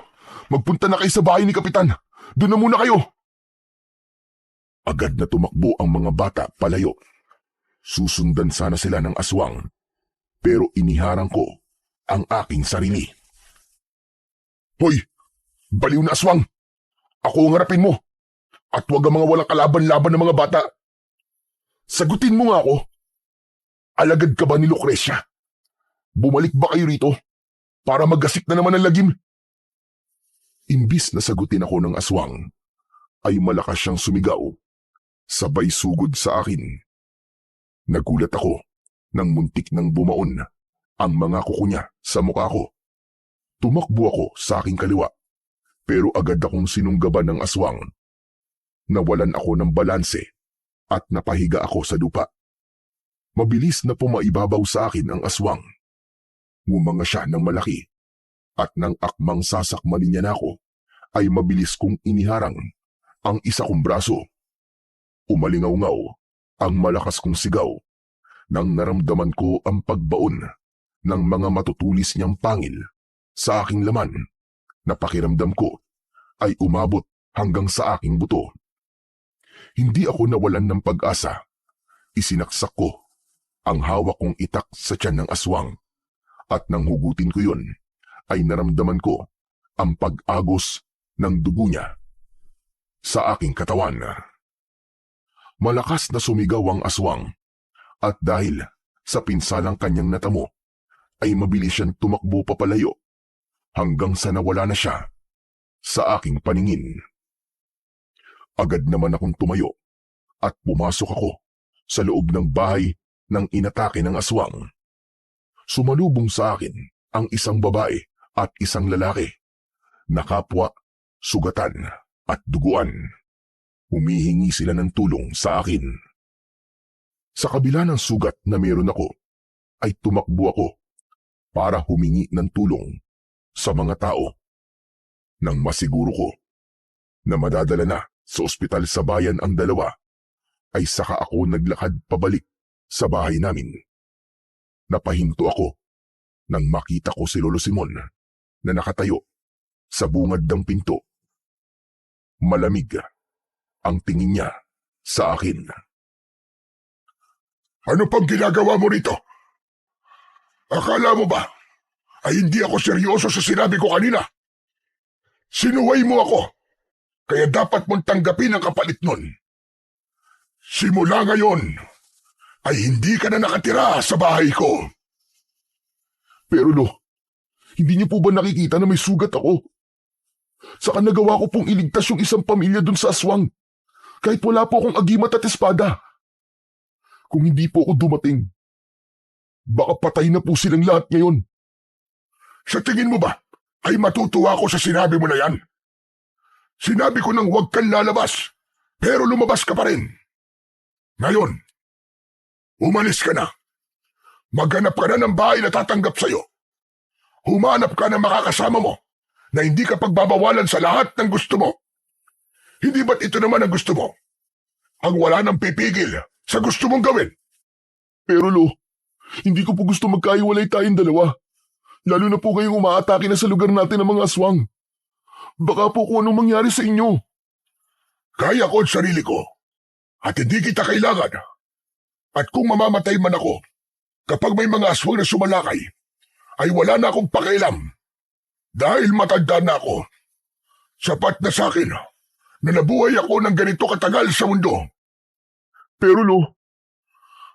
Magpunta na kayo sa bahay ni Kapitan. Doon na muna kayo. Agad na tumakbo ang mga bata palayo. Susundan sana sila ng aswang, pero iniharang ko ang aking sarili. Hoy! Baliw na aswang! Ako ang harapin mo! At huwag ang mga walang kalaban-laban ng mga bata. Sagutin mo nga ako. Alagad ka ba ni Lucrecia? Bumalik ba kayo rito para maggasik na naman ang lagim? Imbis na sagutin ako ng aswang, ay malakas siyang sumigaw, sabay sugod sa akin. Nagulat ako nang muntik nang bumaon ang mga kuko niya sa mukha ko. Tumakbo ako sa aking kaliwa, pero agad akong sinunggaban ng aswang. Nawalan ako ng balanse at napahiga ako sa lupa. Mabilis na pumaibabaw sa akin ang aswang. Ngumanga siya ng malaki at nang akmang sasakmalin niya na ako, ay mabilis kong iniharang ang isa kong braso. Umalingaw-ngaw ang malakas kong sigaw nang naramdaman ko ang pagbaon ng mga matutulis niyang pangil sa aking laman na pakiramdam ko ay umabot hanggang sa aking buto. Hindi ako nawalan ng pag-asa. Isinaksak ko ang hawak kong itak sa tiyan ng aswang at nang hugutin ko yun ay naramdaman ko ang pag-agos ng dugo niya sa aking katawan. Malakas na sumigaw ang aswang at dahil sa pinsalang kanyang natamo ay mabilis siyang tumakbo papalayo hanggang sa nawala na siya sa aking paningin. Agad naman akong tumayo at pumasok ako sa loob ng bahay ng inatake ng aswang. Sumalubong sa akin ang isang babae at isang lalaki na kapwa, sugatan at duguan. Humihingi sila ng tulong sa akin. Sa kabila ng sugat na meron ako, ay tumakbo ako para humingi ng tulong sa mga tao. Nang masiguro ko na madadala na sa ospital sa bayan ang 2, ay saka ako naglakad pabalik sa bahay namin. Napahinto ako nang makita ko si Lolo Simon na nakatayo sa bungad ng pinto. Malamig ang tingin niya sa akin. Ano pang ginagawa mo rito? Akala mo ba ay hindi ako seryoso sa sinabi ko kanina? Sinuway mo ako, kaya dapat mong tanggapin ang kapalit nun. Simula ngayon, ay hindi ka na nakatira sa bahay ko. Pero Lo, hindi niyo po ba nakikita na may sugat ako? Saka nagawa ko pong iligtas yung isang pamilya dun sa aswang, kahit wala po akong agimat at espada. Kung hindi po ako dumating, baka patay na po silang lahat ngayon. Sa tingin mo ba ay matutuwa ako sa sinabi mo na yan? Sinabi ko nang huwag kang lalabas, pero lumabas ka pa rin. Ngayon, umalis ka na. Maghanap ka na ng bahay na tatanggap sa'yo. Humanap ka ng makakasama mo na hindi ka pagbabawalan sa lahat ng gusto mo. Hindi ba't ito naman ang gusto mo? Ang wala nang pipigil sa gusto mong gawin. Pero Lo, hindi ko po gusto magkahiwalay tayong 2. Lalo na po kayong umaatake na sa lugar natin ng mga aswang. Baka po kung anong mangyari sa inyo. Kaya ko ang sarili ko at hindi kita kailangan. At kung mamamatay man ako, kapag may mga aswang na sumalakay, ay wala na akong pakialam. Dahil matanda na ako, sapat na sa akin na nabuhay ako ng ganito katagal sa mundo. Pero Lo,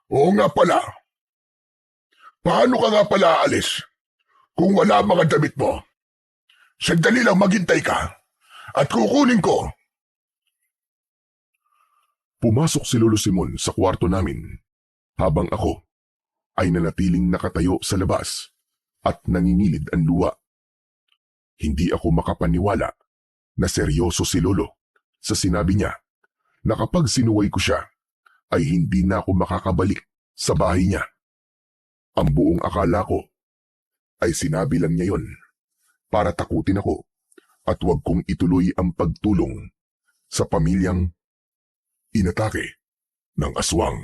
Oo nga pala. Paano ka nga pala aalis kung wala ang mga damit mo? Sandali lang maghintay ka at kukunin ko. pumasok si Lolo Simon sa kwarto namin habang ako ay nanatiling nakatayo sa labas at nangingilid ang luha. Hindi ako makapaniwala na seryoso si Lolo sa sinabi niya na kapag sinuway ko siya ay hindi na ako makakabalik sa bahay niya. Ang buong akala ko ay sinabi lang niya yon para takutin ako at huwag kong ituloy ang pagtulong sa pamilyang inatake ng aswang.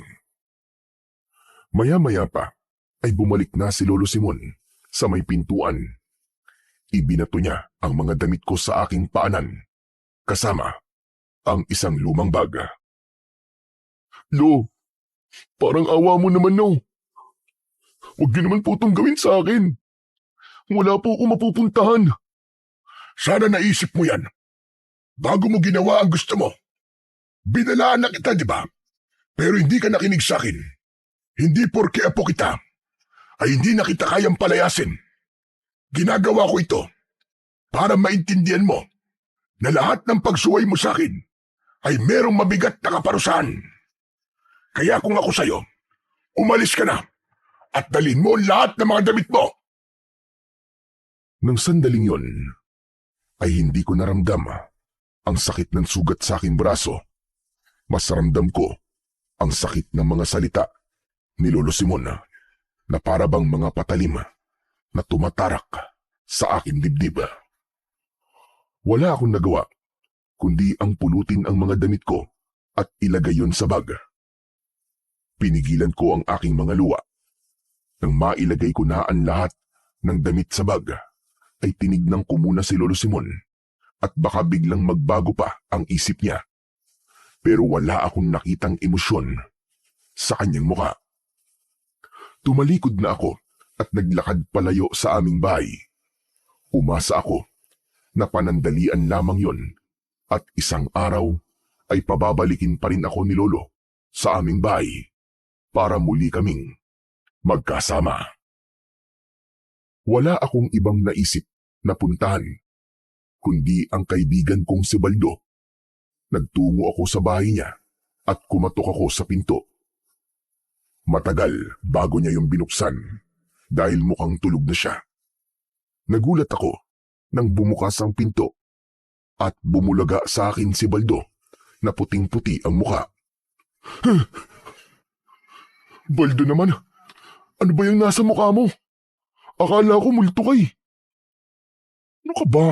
Maya-maya pa ay bumalik na si Lolo Simon sa may pintuan. Ibinato niya ang mga damit ko sa aking paanan, kasama ang isang lumang bag. Lo, parang awa mo naman, no. Huwag niyo naman po itong gawin sa akin. Wala po ako mapupuntahan. Sana naisip mo yan bago mo ginawa ang gusto mo. Binalaan na kita, di ba? Pero hindi ka nakinig sa akin. Hindi porke apo kita ay hindi na kita kayang palayasin. Ginagawa ko ito para maintindihan mo na lahat ng pagsuway mo sa akin ay merong mabigat na kaparusahan. Kaya kung ako sa'yo, umalis ka na at dalhin mo ang lahat ng mga damit mo. Nang sandaling yon, ay hindi ko naramdam ang sakit ng sugat sa aking braso. Mas ramdam ko ang sakit ng mga salita ni Lolo Simon na para bang mga patalim na tumatarak sa aking dibdib. Wala akong nagawa kundi ang pulutin ang mga damit ko at ilagay yon sa bag. Pinigilan ko ang aking mga luha. Nang mailagay ko na ang lahat ng damit sa bag, ay tinignan ko muna si Lolo Simon at baka biglang magbago pa ang isip niya. Pero wala akong nakitang emosyon sa kanyang muka. Tumalikod na ako at naglakad palayo sa aming bahay. Umasa ako na panandalian lamang yon at isang araw ay pababalikin pa rin ako ni Lolo sa aming bahay para muli kaming magkasama. Wala akong ibang naisip na puntahan, kundi ang kaibigan kong si Baldo. Nagtungo ako sa bahay niya at kumatok ako sa pinto. Matagal bago niya yung binuksan dahil mukhang tulog na siya. Nagulat ako nang bumukas ang pinto at bumulaga sa akin si Baldo na puting-puti ang mukha. Baldo naman, ano ba yung nasa mukha mo? Akala ko multo kay. Ano ka ba?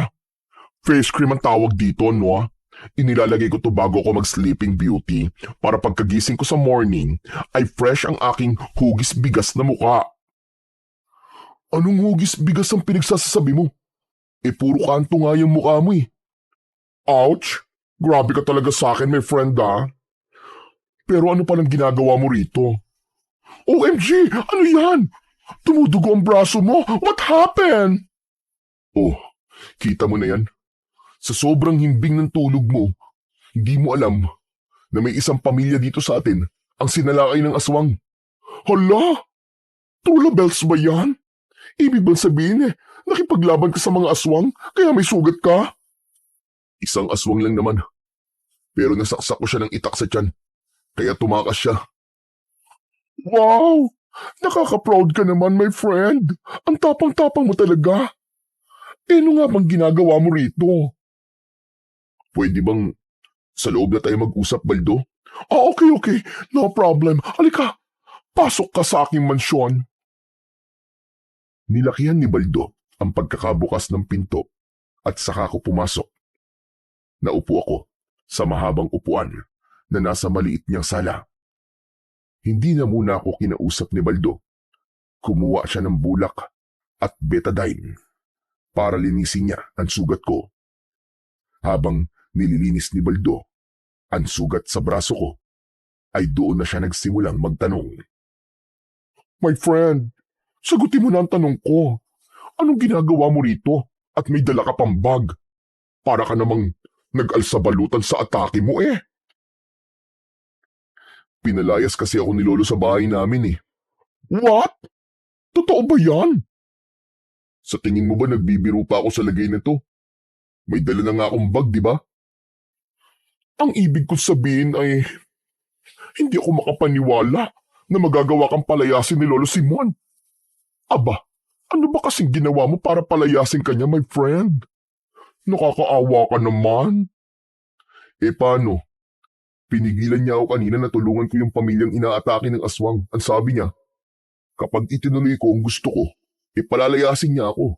Face cream ang tawag dito, no? Inilalagay ko to bago ako mag-sleeping beauty para pagkagising ko sa morning ay fresh ang aking hugis bigas na mukha. Anong hugis bigas ang pinagsasasabi mo? Puro kanto nga yung mukha mo eh. Ouch! Grabe ka talaga sa akin, my friend ah. Pero ano palang ginagawa mo rito? OMG! Ano yan? Tumudugo ang braso mo? What happened? Oh, kita mo na yan. Sa sobrang himbing ng tulog mo, hindi mo alam na may isang pamilya dito sa atin ang sinalakay ng aswang. Hala! Tula bells ba yan? Ibig bang sabihin nakipaglaban ka sa mga aswang kaya may sugat ka? Isang aswang lang naman. Pero nasaksak ko siya ng itak sa tiyan, kaya tumakas siya. Wow! Nakaka-proud ka naman, my friend. Ang tapang-tapang mo talaga. Ano nga bang ginagawa mo rito? Pwede bang sa loob na tayo mag-usap, Baldo? Okay. No problem. Halika, pasok ka sa aking mansyon. Nilakihan ni Baldo ang pagkakabukas ng pinto at saka ko pumasok. Naupo ako sa mahabang upuan na nasa maliit niyang sala. Hindi na muna ako kinausap ni Baldo. Kumuha siya ng bulak at betadine para linisin niya ang sugat ko. Habang nililinis ni Baldo ang sugat sa braso ko, ay doon na siya nagsimulang magtanong. My friend, sagutin mo na ang tanong ko. Anong ginagawa mo rito at may dala ka pang bag? Para ka namang nag-alsabalutan sa atake mo eh. Pinalayas kasi ako ni Lolo sa bahay namin eh. What? Totoo ba yan? Sa tingin mo ba nagbibiro pa ako sa lagay nito? May dala na nga akong bag, di ba? Ang ibig ko sabihin ay hindi ako makapaniwala na magagawa kang palayasin ni Lolo Simon. Aba, ano ba kasing ginawa mo para palayasin kanya, my friend? Nakakaawa ka naman. Paano? Pinigilan niya ako kanina na tulungan ko yung pamilyang inaatake ng aswang. Ang sabi niya, kapag itinuloy ko ang gusto ko, palalayasin niya ako.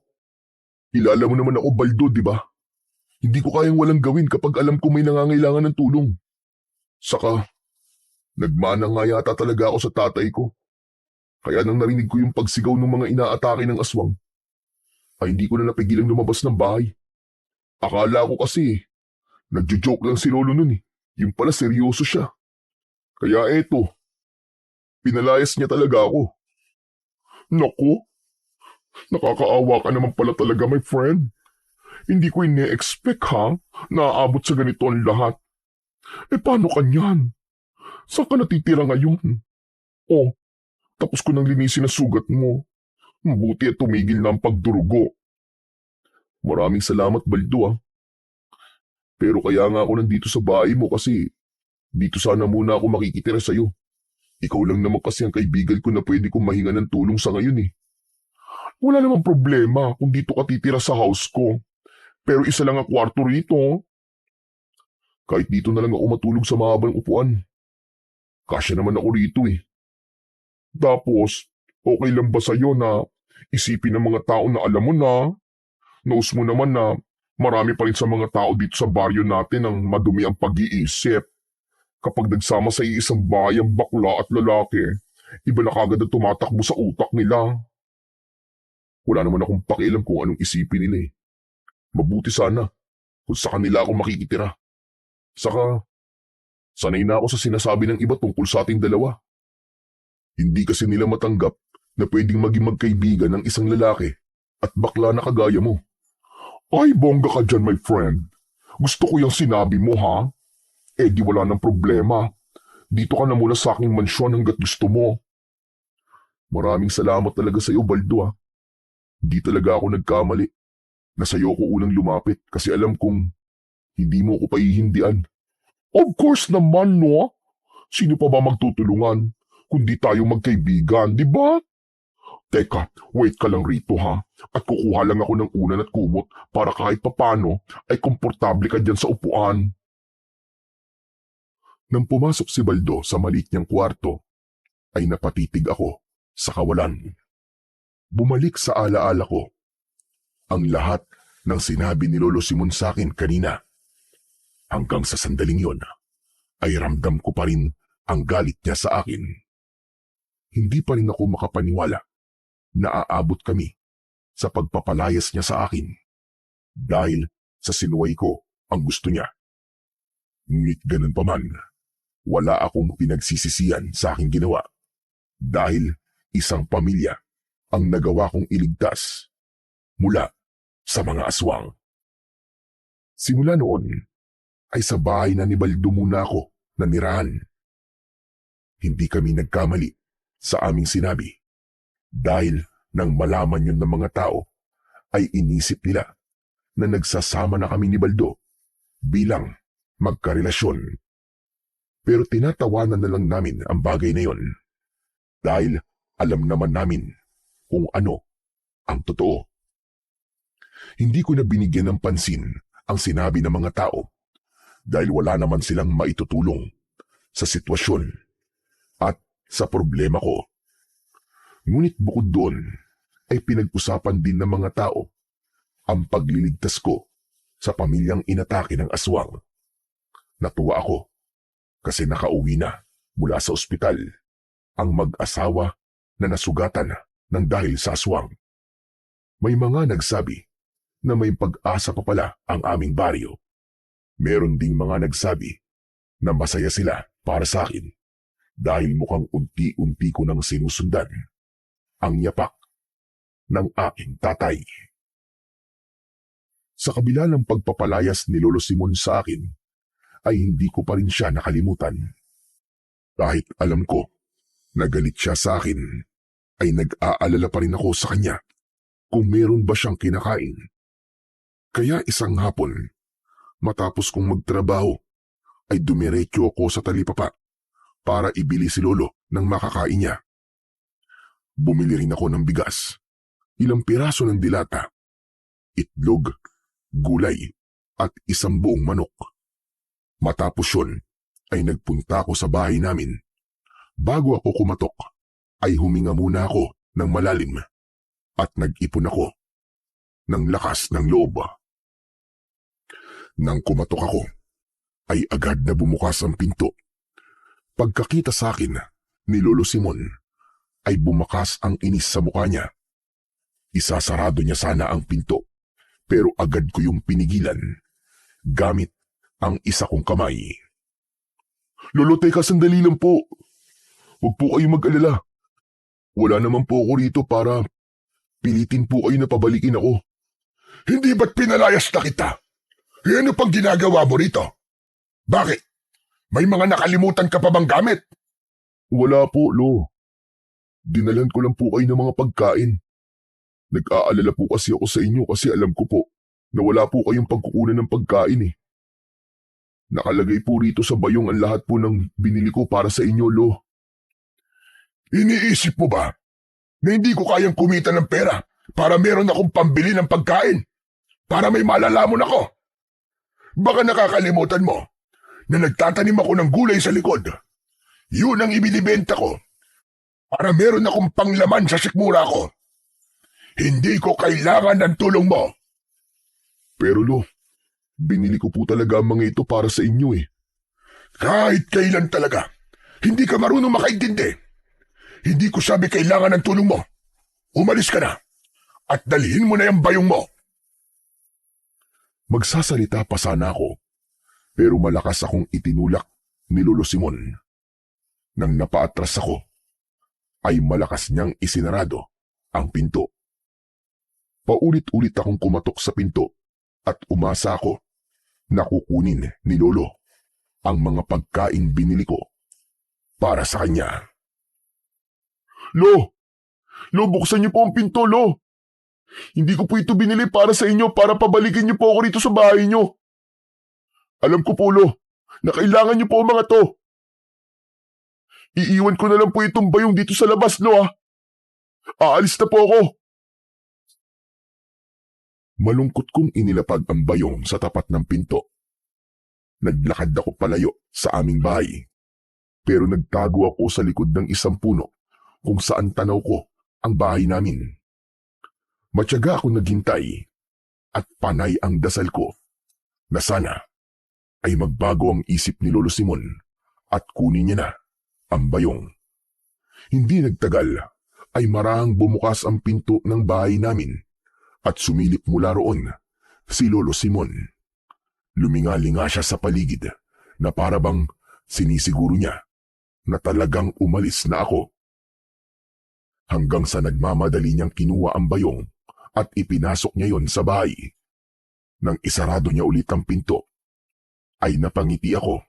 Kilala mo naman ako, Baldo, di ba? Hindi ko kayang walang gawin kapag alam ko may nangangailangan ng tulong. Saka, nagmana nga yata talaga ako sa tatay ko. Kaya nang narinig ko yung pagsigaw ng mga inaatake ng aswang, ay hindi ko na napigilang lumabas ng bahay. Akala ko kasi, nagjo-joke lang si Lolo nun eh. Yung pala seryoso siya. Kaya eto, pinalayas niya talaga ako. Naku, nakakaawa ka naman pala talaga, my friend. Hindi ko ine-expect ha, na aabot sa ganito ang lahat. Paano ka niyan? Saan ka natitira ngayon? Oh, tapos ko nang linisin ang sugat mo. Mabuti at tumigil na ang pagdurugo. Maraming salamat, Baldo ah. Pero kaya nga ako nandito sa bahay mo kasi dito sana muna ako makikitira sa'yo. Ikaw lang naman kasi ang kaibigan ko na pwede kong mahinga ng tulong sa ngayon eh. Wala namang problema kung dito ka titira sa house ko. Pero isa lang ang kwarto rito. Kahit dito na lang ako matulog sa mahabang upuan. Kasya naman ako rito eh. Tapos, okay lang ba sa'yo na isipin ng mga tao na alam mo na, knows mo naman na marami pa rin sa mga tao dito sa baryo natin ang madumi ang pag-iisip. Kapag nagsama sa iisang bahay ang bakla at lalaki, iba na kagad ang tumatakbo sa utak nila. Wala naman akong pakialam kung anong isipin nila eh. Mabuti sana kung sa kanila ako makikitira. Saka, sanay na ako sa sinasabi ng iba tungkol sa ating dalawa. Hindi kasi nila matanggap na pwedeng maging magkaibigan ng isang lalaki at bakla na kagaya mo. Ay, bongga ka dyan, my friend. Gusto ko yung sinabi mo, ha? Di wala nang problema. Dito ka na muna sa aking mansyon hanggat gusto mo. Maraming salamat talaga sa iyo, Baldo, ha? Hindi talaga ako nagkamali na sa'yo ako unang lumapit kasi alam kong hindi mo ako paihindian. Of course naman, no? Sino pa ba magtutulungan kundi tayo magkaibigan, di ba? Teka, wait ka lang rito ha. At kukuha lang ako ng unan at kumot para kahit papano ay komportable ka dyan sa upuan. Nang pumasok si Baldo sa maliit niyang kwarto, ay napatitig ako sa kawalan. Bumalik sa alaala ko ang lahat ng sinabi ni Lolo Simon sa akin kanina. Hanggang sa sandaling yon, ay ramdam ko pa rin ang galit niya sa akin. Hindi pa rin ako makapaniwala na aabot kami sa pagpapalayas niya sa akin dahil sa sinuway ko ang gusto niya. Ngunit ganun pa man, wala akong pinagsisisihan sa aking ginawa dahil isang pamilya ang nagawa kong iligtas mula sa mga aswang. Simula noon ay sa bahay na ni Baldo muna ako nanirahan. Hindi kami nagkamali sa aming sinabi. Dahil nang malaman yun ng mga tao, ay inisip nila na nagsasama na kami ni Baldo bilang magkarelasyon. Pero tinatawanan na lang namin ang bagay na yon dahil alam naman namin kung ano ang totoo. Hindi ko na binigyan ng pansin ang sinabi ng mga tao dahil wala naman silang maitutulong sa sitwasyon at sa problema ko. Ngunit bukod doon ay pinag-usapan din ng mga tao ang pagliligtas ko sa pamilyang inatake ng aswang. Natuwa ako kasi nakauwi na mula sa ospital ang mag-asawa na nasugatan ng dahil sa aswang. May mga nagsabi na may pag-asa pa pala ang aming baryo. Meron ding mga nagsabi na masaya sila para sa akin dahil mukhang unti-unti ko nang sinusundan ang yapak ng aking tatay. Sa kabila ng pagpapalayas ni Lolo Simon sa akin, ay hindi ko pa rin siya nakalimutan. Kahit alam ko na galit siya sa akin, ay nag-aalala pa rin ako sa kanya kung meron ba siyang kinakain. Kaya isang hapon, matapos kong magtrabaho, ay dumiretso ako sa talipapa para ibili si Lolo ng makakain niya. Bumili rin ako ng bigas, ilang piraso ng dilata, itlog, gulay, at isang buong manok. Matapos yun, ay nagpunta ako sa bahay namin. Bago ako kumatok, ay huminga muna ako ng malalim at nag-ipon ako ng lakas ng loob. Nang kumatok ako, ay agad na bumukas ang pinto. Pagkakita sa akin ni Lolo Simon, ay bumakas ang inis sa mukha niya. Isasarado niya sana ang pinto, pero agad ko yung pinigilan gamit ang isa kong kamay. Lolo, teka, sandali lang po. Huwag po kayong mag-alala. Wala naman po ako rito para pilitin po kayo na pabalikin ako. Hindi ba't pinalayas na kita? Ano pang ginagawa mo rito? Bakit? May mga nakalimutan ka pa bang gamit? Wala po, Lo. Dinalan ko lang po kayo ng mga pagkain. Nag-aalala po kasi ako sa inyo kasi alam ko po na wala po kayong pagkukunan ng pagkain eh. Nakalagay po rito sa bayong ang lahat po ng binili ko para sa inyo, Lo. Iniisip mo ba na hindi ko kayang kumita ng pera para meron akong pambili ng pagkain? Para may malalamon ako? Baka nakakalimutan mo na nagtatanim ako ng gulay sa likod. Yun ang ibinibenta ko para meron akong panglaman sa sikmura ko. Hindi ko kailangan ng tulong mo. Pero Lo, binili ko po talaga ang mga ito para sa inyo eh. Kahit kailan talaga, hindi ka marunong makaintindi. Hindi ko sabi kailangan ng tulong mo. Umalis ka na at dalhin mo na yung bayong mo. Magsasalita pa sana ako, pero malakas akong itinulak ni Lolo Simon. Nang napaatras ako, ay malakas niyang isinarado ang pinto. Paulit-ulit akong kumatok sa pinto at umasa ako na kukunin ni Lolo ang mga pagkain binili ko para sa kanya. Lo! Lo, buksan niyo po ang pinto, Lo! Hindi ko po ito binili para sa inyo para pabalikin niyo po ako rito sa bahay niyo. Alam ko po, Lo, na kailangan niyo po ang mga to. Iiwan ko na lang po itong bayong dito sa labas, Lo, ah. Aalis na po ako. Malungkot kong inilapag ang bayong sa tapat ng pinto. Naglakad ako palayo sa aming bahay. Pero nagtago ako sa likod ng isang puno kung saan tanaw ko ang bahay namin. Matyaga ako naghintay at panay ang dasal ko na sana ay magbago ang isip ni Lolo Simon at kunin niya na ang bayong. Hindi nagtagal ay marahang bumukas ang pinto ng bahay namin at sumilip mula roon si Lolo Simon. Lumingalinga siya sa paligid na parabang sinisiguro niya na talagang umalis na ako. Hanggang sa nagmamadali niyang kinuha ang bayong at ipinasok niya yon sa bahay. Nang isarado niya ulit ang pinto, ay napangiti ako,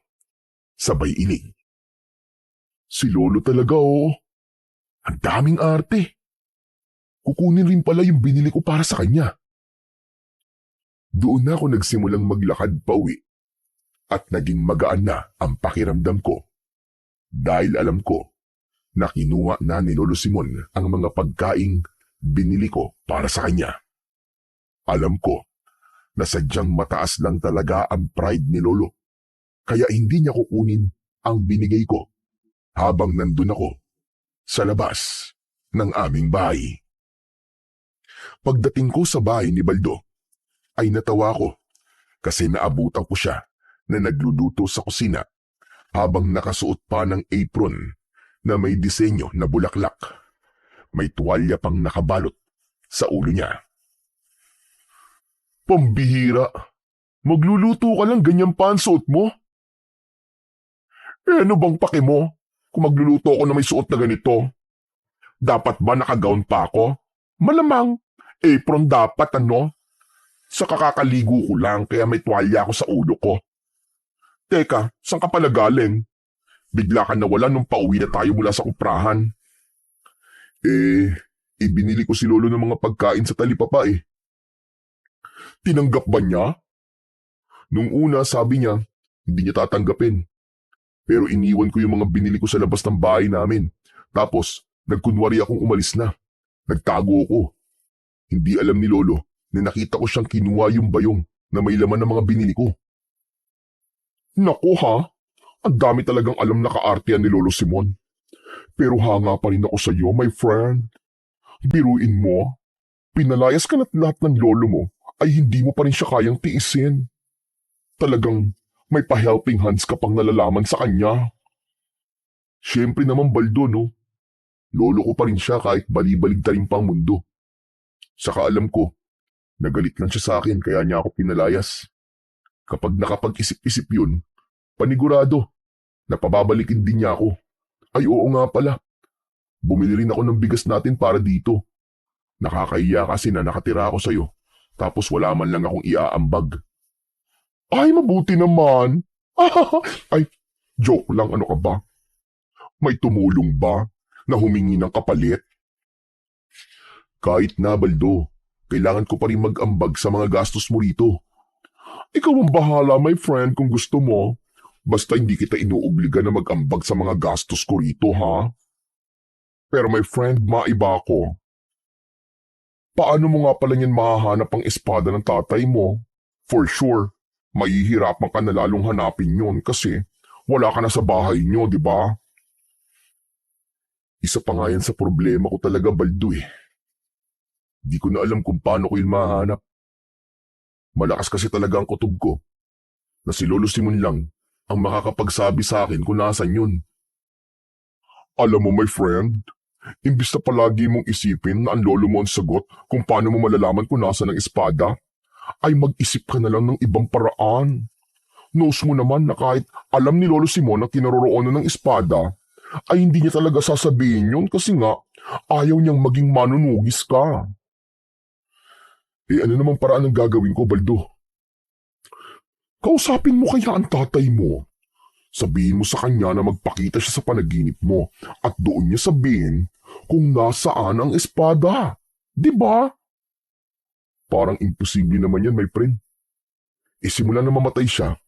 sabay iling. Si Lolo talaga oh. Ang daming arte. Kukunin rin pala yung binili ko para sa kanya. Doon na ako nagsimulang maglakad pauwi at naging magaan na ang pakiramdam ko dahil alam ko na kinuha na ni Lolo Simon ang mga pagkaing binili ko para sa kanya. Alam ko na sadyang mataas lang talaga ang pride ni Lolo, kaya hindi niya kukunin ang binigay ko habang nandun ako sa labas ng aming bahay. Pagdating ko sa bahay ni Baldo, ay natawa ko kasi naabutan ko siya na nagluluto sa kusina habang nakasuot pa ng apron na may disenyo na bulaklak. May tuwalya pang nakabalot sa ulo niya. Pambihira! Magluluto ka lang ganyan pa ang suot mo? Ano bang pake mo kung magluluto ako na may suot na ganito? Dapat ba nakagown pa ako? Malamang, apron dapat ano? Sa kakakaligo ko lang kaya may tuwalya ako sa ulo ko. Teka, saan ka pala galing? Bigla ka nawala nung pauwi na tayo mula sa kuprahan. Ibinili ko si Lolo ng mga pagkain sa talipapa eh. Tinanggap ba niya? Nung una sabi niya, hindi niya tatanggapin. Pero iniwan ko yung mga binili ko sa labas ng bahay namin. Tapos, nagkunwari akong umalis na. Nagtago ko. Hindi alam ni Lolo na nakita ko siyang kinuha yung bayong na may laman ng mga binili ko. Naku ha, ang dami talagang alam na kaartehan ni Lolo Simon. Pero hanga pa rin ako sa iyo, my friend. Biruin mo, pinalayas ka na't lahat ng lolo mo ay hindi mo pa rin siya kayang tiisin. Talagang may pa-helping hands ka pang nalalaman sa kanya. Siyempre naman Baldo, no? Lolo ko pa rin siya kahit balibaligtarin pa ang mundo. Saka alam ko, nagalit lang siya sa akin kaya niya ako pinalayas. Kapag nakapag-isip-isip yun, panigurado, napababalikin din niya ako. Ay oo nga pala, bumili rin ako ng bigas natin para dito. Nakakahiya kasi na nakatira ako sa'yo, tapos wala man lang akong iaambag. Ay, mabuti naman. Ay, joke lang, ano ka ba? May tumulong ba na humingi ng kapalit? Kahit na, Baldo, kailangan ko pa rin mag-ambag sa mga gastos mo rito. Ikaw ang bahala, my friend, kung gusto mo. Basta hindi kita inuobliga na mag-ambag sa mga gastos ko rito, ha? Pero my friend, maiba ako. Paano mo nga pala niyan mahahanap ang espada ng tatay mo? For sure, mahihirapan ka na lalong hanapin yon kasi wala ka na sa bahay niyo, di ba? Isa pa nga yan sa problema ko talaga, Baldo eh. Di ko na alam kung paano ko yun mahanap. Malakas kasi talaga ang kutob ko na si Lolo Simon lang ang makakapagsabi sa akin kung nasan yun. Alam mo, my friend, imbis na palagi mong isipin na ang lolo mo ang sagot kung paano mo malalaman kung nasan ang espada, ay mag-isip ka na lang ng ibang paraan. Knows mo naman na kahit alam ni Lolo Simon na kinaroroonan ng espada, ay hindi niya talaga sasabihin yun kasi nga ayaw niyang maging manunugis ka. Ano namang paraan ang gagawin ko, Baldo? Kausapin mo kaya ang tatay mo. Sabihin mo sa kanya na magpakita siya sa panaginip mo at doon niya sabihin kung nasaan ang espada. Di ba? Parang imposible naman yan, my friend. Simula na mamatay siya,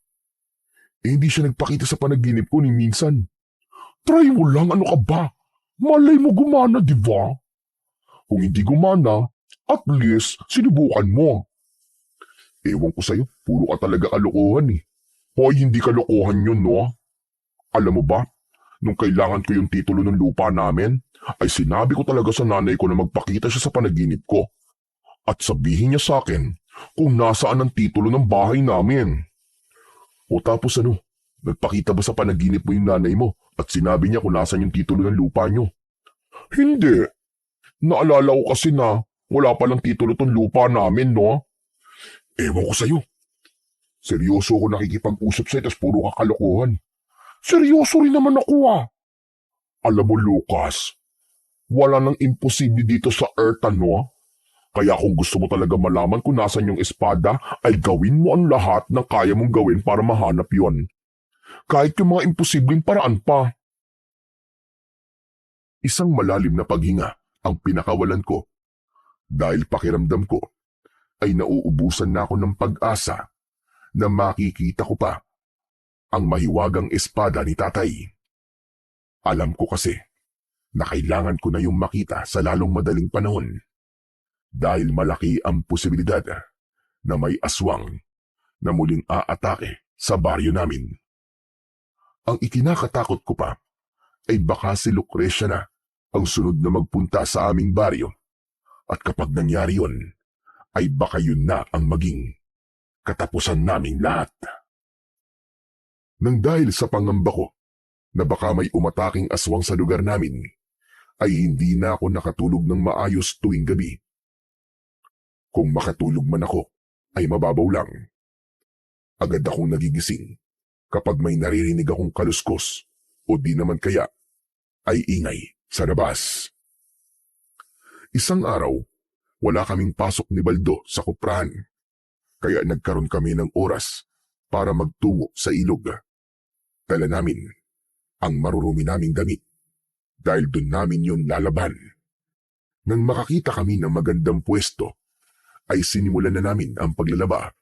hindi siya nagpakita sa panaginip ko ni minsan. Try mo lang, ano ka ba? Malay mo gumana, di ba? Kung hindi gumana, at least sinubukan mo. Ewan ko sa'yo, puro ka talaga kalokohan eh. Hoy, hindi kalokohan yun, no? Alam mo ba, nung kailangan ko yung titulo ng lupa namin, ay sinabi ko talaga sa nanay ko na magpakita siya sa panaginip ko. At sabihin niya sa akin kung nasaan ang titulo ng bahay namin. O tapos ano, nagpakita ba sa panaginip mo yung nanay mo at sinabi niya kung nasaan yung titulo ng lupa niyo? Hindi. Naalala ko kasi na wala palang titulo tong lupa namin, no? Ewan ko sa'yo. Seryoso ako nakikipag-usap sa'yo tas puro kakalokohan. Seryoso rin naman ako Alam mo Lucas, wala nang imposible dito sa Earth, ano? Kaya kung gusto mo talaga malaman kung nasan yung espada, ay gawin mo ang lahat ng kaya mong gawin para mahanap yon. Kahit yung mga imposibleng paraan pa. Isang malalim na paghinga ang pinakawalan ko dahil pakiramdam ko ay nauubusan na ako ng pag-asa na makikita ko pa ang mahiwagang espada ni tatay. Alam ko kasi na kailangan ko na yung makita sa lalong madaling panahon dahil malaki ang posibilidad na may aswang na muling aatake sa baryo namin. Ang ikinakatakot ko pa ay baka si Lucrecia na ang sunod na magpunta sa aming baryo at kapag nangyari yon, ay baka yun na ang maging katapusan naming lahat. Nang dahil sa pangamba ko na baka may umataking aswang sa lugar namin, ay hindi na ako nakatulog ng maayos tuwing gabi. Kung makatulog man ako, ay mababaw lang. Agad akong nagigising kapag may naririnig akong kaluskos o di naman kaya ay ingay sa labas. Isang araw, wala kaming pasok ni Baldo sa kuprahan, kaya nagkaroon kami ng oras para magtungo sa ilog. Dala namin ang marurumi naming damit dahil doon namin yun lalaban. Nang makakita kami ng magandang pwesto, ay sinimulan na namin ang paglalaba.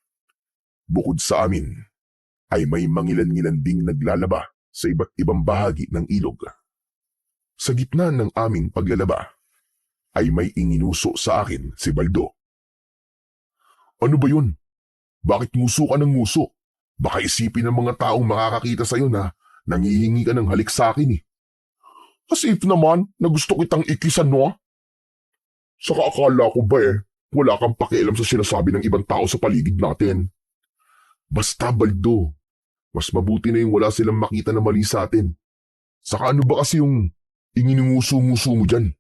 Bukod sa amin, ay may mangilan-ngilan ding naglalaba sa iba't ibang bahagi ng ilog. Sa gitna ng aming paglalaba, ay may inginuso sa akin si Baldo. Ano ba yun? Bakit nguso ka ng nguso? Baka isipin ng mga taong makakakita sa'yo na nangihingi ka ng halik sa akin eh. As if naman na gusto kitang ikisan no? Saka akala ko ba wala kang pakialam sa sinasabi ng ibang tao sa paligid natin. Basta Baldo, mas mabuti na yung wala silang makita na mali sa atin. Saka ano ba kasi yung ininunguso-nguso mo dyan?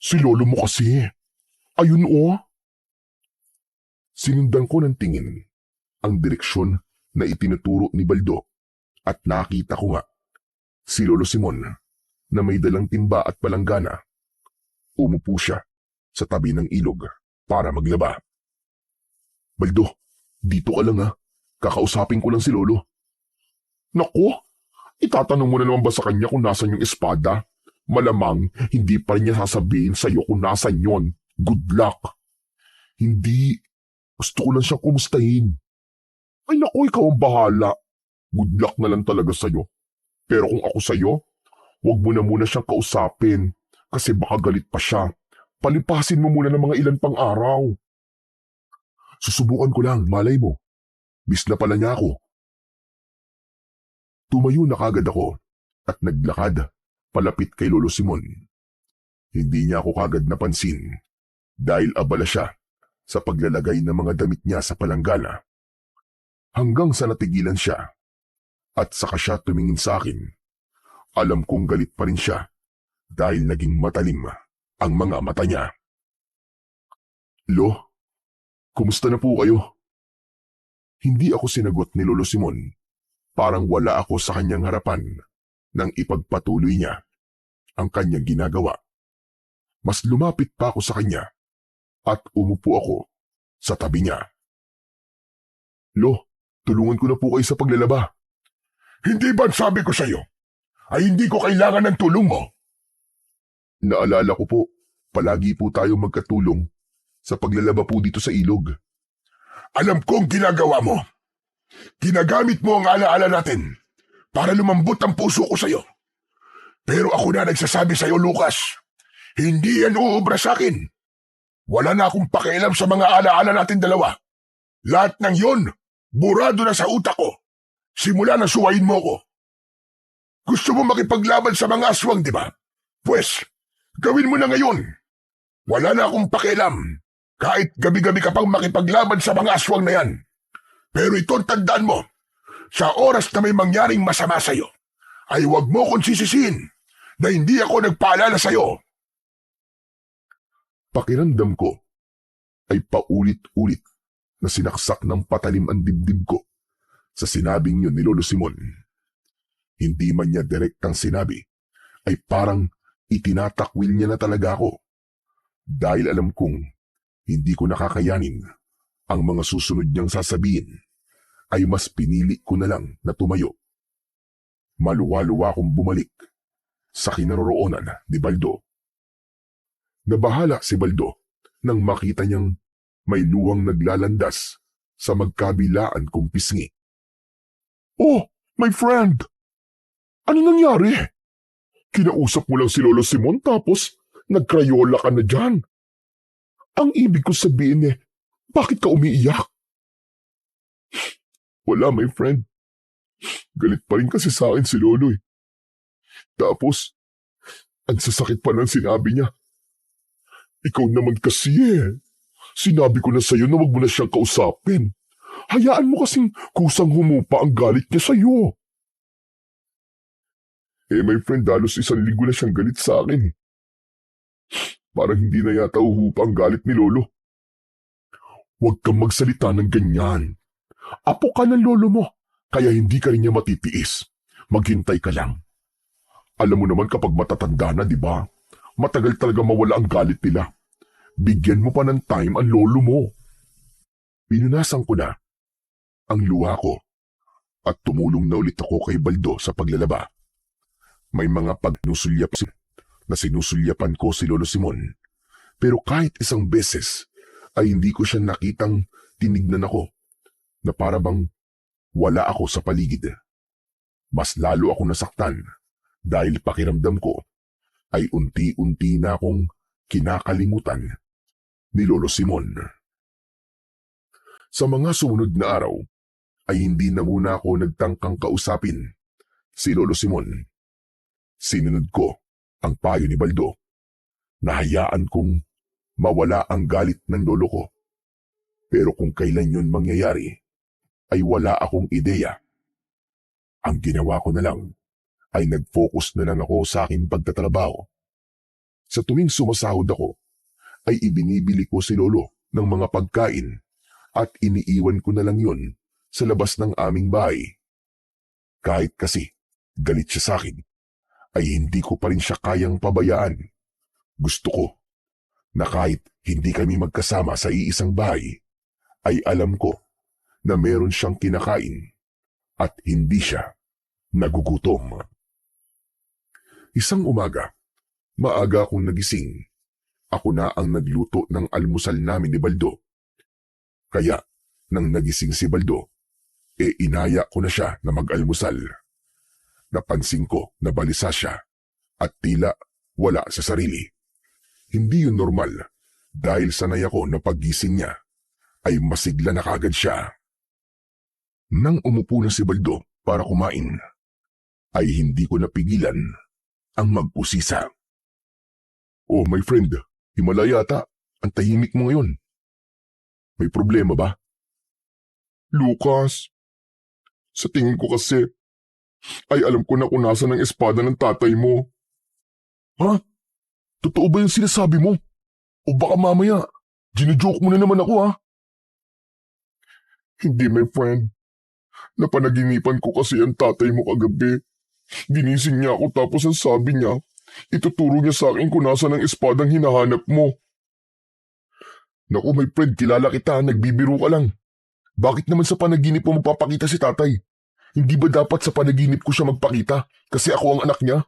Si lolo mo kasi. Ayun o. Sinundan ko ng tingin ang direksyon na itinuturo ni Baldo at nakita ko nga si Lolo Simon na may dalang timba at palanggana. Umupo siya sa tabi ng ilog para maglaba. Baldo, dito ka lang ha. Kakausapin ko lang si Lolo. Naku, itatanong mo na naman ba sa kanya kung nasan yung espada? Malamang hindi pa rin niya sasabihin sa'yo kung nasan yon. Good luck. Hindi. Gusto ko lang siyang kumustahin. Ay naku, ikaw ang bahala. Good luck na lang talaga sa'yo. Pero kung ako sa'yo, huwag mo na muna siyang kausapin kasi baka galit pa siya. Palipasin mo muna ng mga ilan pang araw. Susubukan ko lang, malay mo. Miss na pala niya ako. Tumayo na kagad ako at naglakad palapit kay Lolo Simon. Hindi niya ako kagad napansin dahil abala siya sa paglalagay ng mga damit niya sa palanggana. Hanggang sa natigilan siya at saka siya tumingin sa akin. Alam kong galit pa rin siya dahil naging matalim ang mga mata niya. Lo, kumusta na po kayo? Hindi ako sinagot ni Lolo Simon. Parang wala ako sa kanyang harapan nang ipagpatuloy niya ang kanyang ginagawa. Mas lumapit pa ako sa kanya at umupo ako sa tabi niya. Lo, tulungan ko na po kayo sa paglalaba. Hindi ba sabi ko sa'yo ay hindi ko kailangan ng tulong mo? Naalala ko po, palagi po tayo magkatulong sa paglalaba po dito sa ilog. Alam kong ginagawa mo. Ginagamit mo ang alaala natin para lumambot ang puso ko sa'yo. Pero ako na nagsasabi sa'yo, Lucas, hindi yan uubra sa akin. Wala na akong pakialam sa mga alaala natin dalawa. Lahat ng yon, burado na sa utak ko. Simula na suwayin mo ko. Gusto mo makipaglaban sa mga aswang, di ba? Pues, gawin mo na ngayon. Wala na akong pakialam. Kahit gabi-gabi ka pang makipaglaban sa mga aswang na yan. Pero ito tandaan mo, sa oras na may mangyaring masama sa'yo, ay huwag mo kong sisisihin na hindi ako nagpaalala sa'yo. Pakiramdam ko ay paulit-ulit na sinaksak ng patalim ang dibdib ko sa sinabing yun ni Lolo Simon. Hindi man niya direktang sinabi, ay parang itinatakwil niya na talaga ako. Dahil alam kong hindi ko nakakayanin ang mga susunod niyang sasabihin, ay mas pinili ko na lang na tumayo. Maluwa-luwa akong bumalik sa kinaroroonan ni Baldo. Nabahala si Baldo nang makita niyang may luwang naglalandas sa magkabilaan kong pisngi. Oh, my friend! Ano nangyari? Kinausap mo lang si Lolo Simon tapos nagkrayola ka na dyan. Ang ibig ko sabihin bakit ka umiiyak? Wala, my friend. Galit pa rin kasi sa akin si Lolo eh. Tapos, ang sasakit pa ng sinabi niya. Ikaw naman kasi Sinabi ko na sa'yo na wag mo na siyang kausapin. Hayaan mo kasing kusang humupa ang galit niya sa'yo. My friend, halos 1 linggo na siyang galit sa akin. Parang hindi na yata uhupa ang galit ni Lolo. Huwag kang magsalita ng ganyan. Apo ka ng lolo mo, kaya hindi ka rin niya matitiis. Maghintay ka lang. Alam mo naman kapag matatanda na, di ba? Matagal talaga mawala ang galit nila. Bigyan mo pa ng time ang lolo mo. Pinunasan ko na ang luha ko at tumulong na ulit ako kay Baldo sa paglalaba. May mga pagnusulyapan na sinusulyapan ko si Lolo Simon. Pero kahit isang beses ay hindi ko siya nakitang tinignan ako na para bang wala ako sa paligid. Mas lalo ako nasaktan dahil pakiramdam ko ay unti-unti na akong kinakalimutan ni Lolo Simon. Sa mga sumunod na araw ay hindi na muna ako nagtangkang kausapin si Lolo Simon. Sinunod ko ang payo ni Baldo. Nahayaan kong mawala ang galit ng lolo ko. Pero kung kailan yun mangyayari, ay wala akong ideya. Ang ginawa ko na lang ay nag-focus na lang ako sa aking pagtatrabaho. Sa tuwing sumasahod ako, ay ibinibili ko si lolo ng mga pagkain at iniiwan ko na lang yun sa labas ng aming bahay. Kahit kasi galit siya sa akin, ay hindi ko pa rin siya kayang pabayaan. Gusto ko na kahit hindi kami magkasama sa iisang bahay, ay alam ko na meron siyang kinakain at hindi siya nagugutom. Isang umaga, maaga akong nagising. Ako na ang nagluto ng almusal namin ni Baldo. Kaya, nang nagising si Baldo, inaya ko na siya na mag-almusal. Napansin ko na balisa siya at tila wala sa sarili. Hindi yun normal dahil sanay ako na paggising niya ay masigla na kagad siya. Nang umupo na si Baldo para kumain, ay hindi ko napigilan ang mag-usisa. Oh, my friend, himala yata. Ang tahimik mo ngayon. May problema ba? Lucas, sa tingin ko kasi, ay alam ko na kung nasa ng espada ng tatay mo. Ha? Totoo ba yung sinasabi mo? O baka mamaya, ginajoke mo na naman ako ha? Hindi, my friend. Napanaginipan ko kasi ang tatay mo kagabi. Ginising niya ako tapos ang sabi niya, ituturo niya sa akin kung nasa ng espadang hinahanap mo. Naku, my friend, kilala kita, nagbibiro ka lang. Bakit naman sa panaginip mo magpapakita si tatay? Hindi ba dapat sa panaginip ko siya magpakita kasi ako ang anak niya?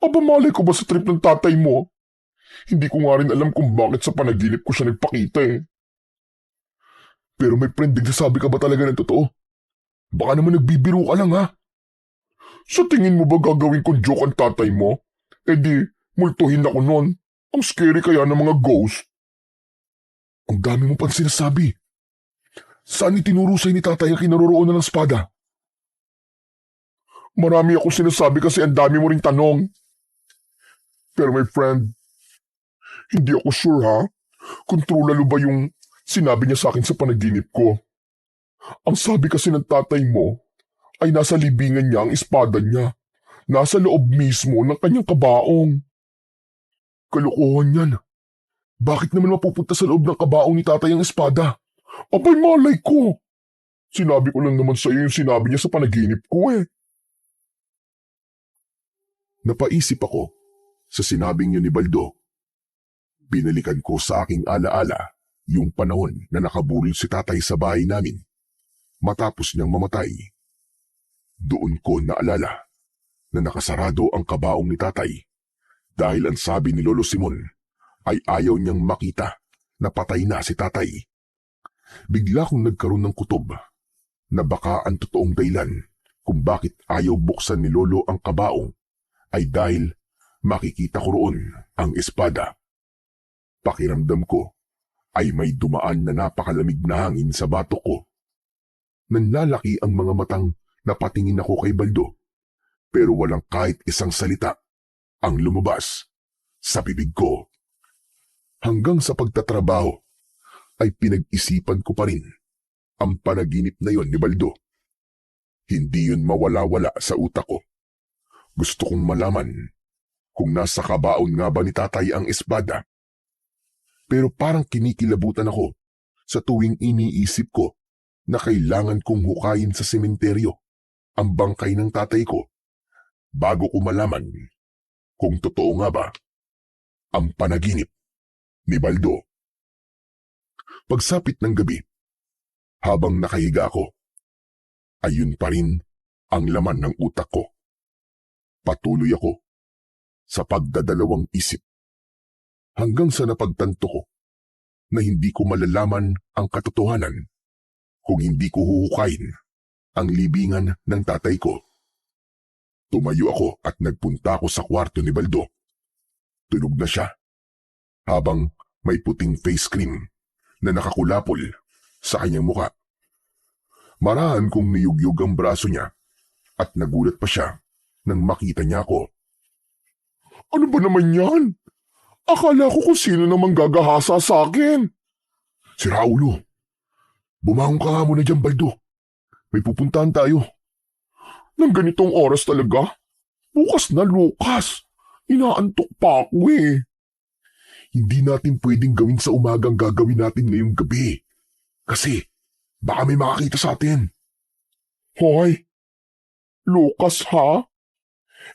Aba, malay ko ba sa trip ng tatay mo? Hindi ko nga rin alam kung bakit sa panaginip ko siya nagpakita eh. Pero may friend, nagsasabi ka ba talaga ng totoo? Baka naman nagbibiro ka lang ha? Sa tingin mo ba gagawin kong joke ang tatay mo? Eh di, multuhin ako nun. Ang scary kaya ng mga ghost. Ang dami mo pang sinasabi. Saan itinuro sa'yo ni tatay ang kinaroroonan ng espada? Marami akong sinasabi kasi ang dami mo ring tanong. Pero my friend, hindi ako sure ha kung true lalo ba yung sinabi niya sa akin sa panaginip ko. Ang sabi kasi ng tatay mo ay nasa libingan niya ang espada niya. Nasa loob mismo ng kanyang kabaong. Kalokohan yan. Bakit naman mapupunta sa loob ng kabaong ni tatay ang espada? Abay malay ko. Sinabi ko lang naman sa iyo yung sinabi niya sa panaginip ko eh. Napaisip ako sa sinabing yun ni Baldo. Binalikan ko sa aking alaala yung panahon na nakaburil si tatay sa bahay namin matapos niyang mamatay. Doon ko naalala na nakasarado ang kabaong ni tatay dahil ang sabi ni Lolo Simon ay ayaw niyang makita na patay na si tatay. Bigla kong nagkaroon ng kutob na baka ang totoong dahilan kung bakit ayaw buksan ni Lolo ang kabaong ay dahil makikita ko roon ang espada. Pakiramdam ko ay may dumaan na napakalamig na hangin sa batok ko. Nanlalaki ang mga matang napatingin ako kay Baldo pero walang kahit isang salita ang lumabas sa bibig ko. Hanggang sa pagtatrabaho ay pinag-isipan ko pa rin ang panaginip na yon ni Baldo. Hindi yun mawala-wala sa utak ko. Gusto kong malaman kung nasa kabaon nga ba ni tatay ang espada. Pero parang kinikilabutan ako sa tuwing iniisip ko na kailangan kong hukayin sa sementeryo ang bangkay ng tatay ko bago ko malaman kung totoo nga ba ang panaginip ni Baldo. Pagsapit ng gabi, habang nakahiga ako, ayun pa rin ang laman ng utak ko. Patuloy ako sa pagdadalawang isip hanggang sa napagtanto ko na hindi ko malalaman ang katotohanan kung hindi ko huhukayin ang libingan ng tatay ko. Tumayo ako at nagpunta ako sa kwarto ni Baldo. Tulog na siya, habang may puting face cream na nakakulapol sa kanyang muka. Marahan kong niyugyug ang braso niya at nagulat pa siya nang makita niya ako. Ano ba naman yan? Akala ko kung sino namang gagahasa sa akin. Si Raulo, bumangon ka nga muna dyan, Baldo. May pupuntahan tayo. Nang ganitong oras talaga? Bukas na, Lucas. Inaantok pa ako eh. Hindi natin pwedeng gawin sa umagang gagawin natin ngayong gabi. Kasi baka may makakita sa atin. Hoy, Lucas ha?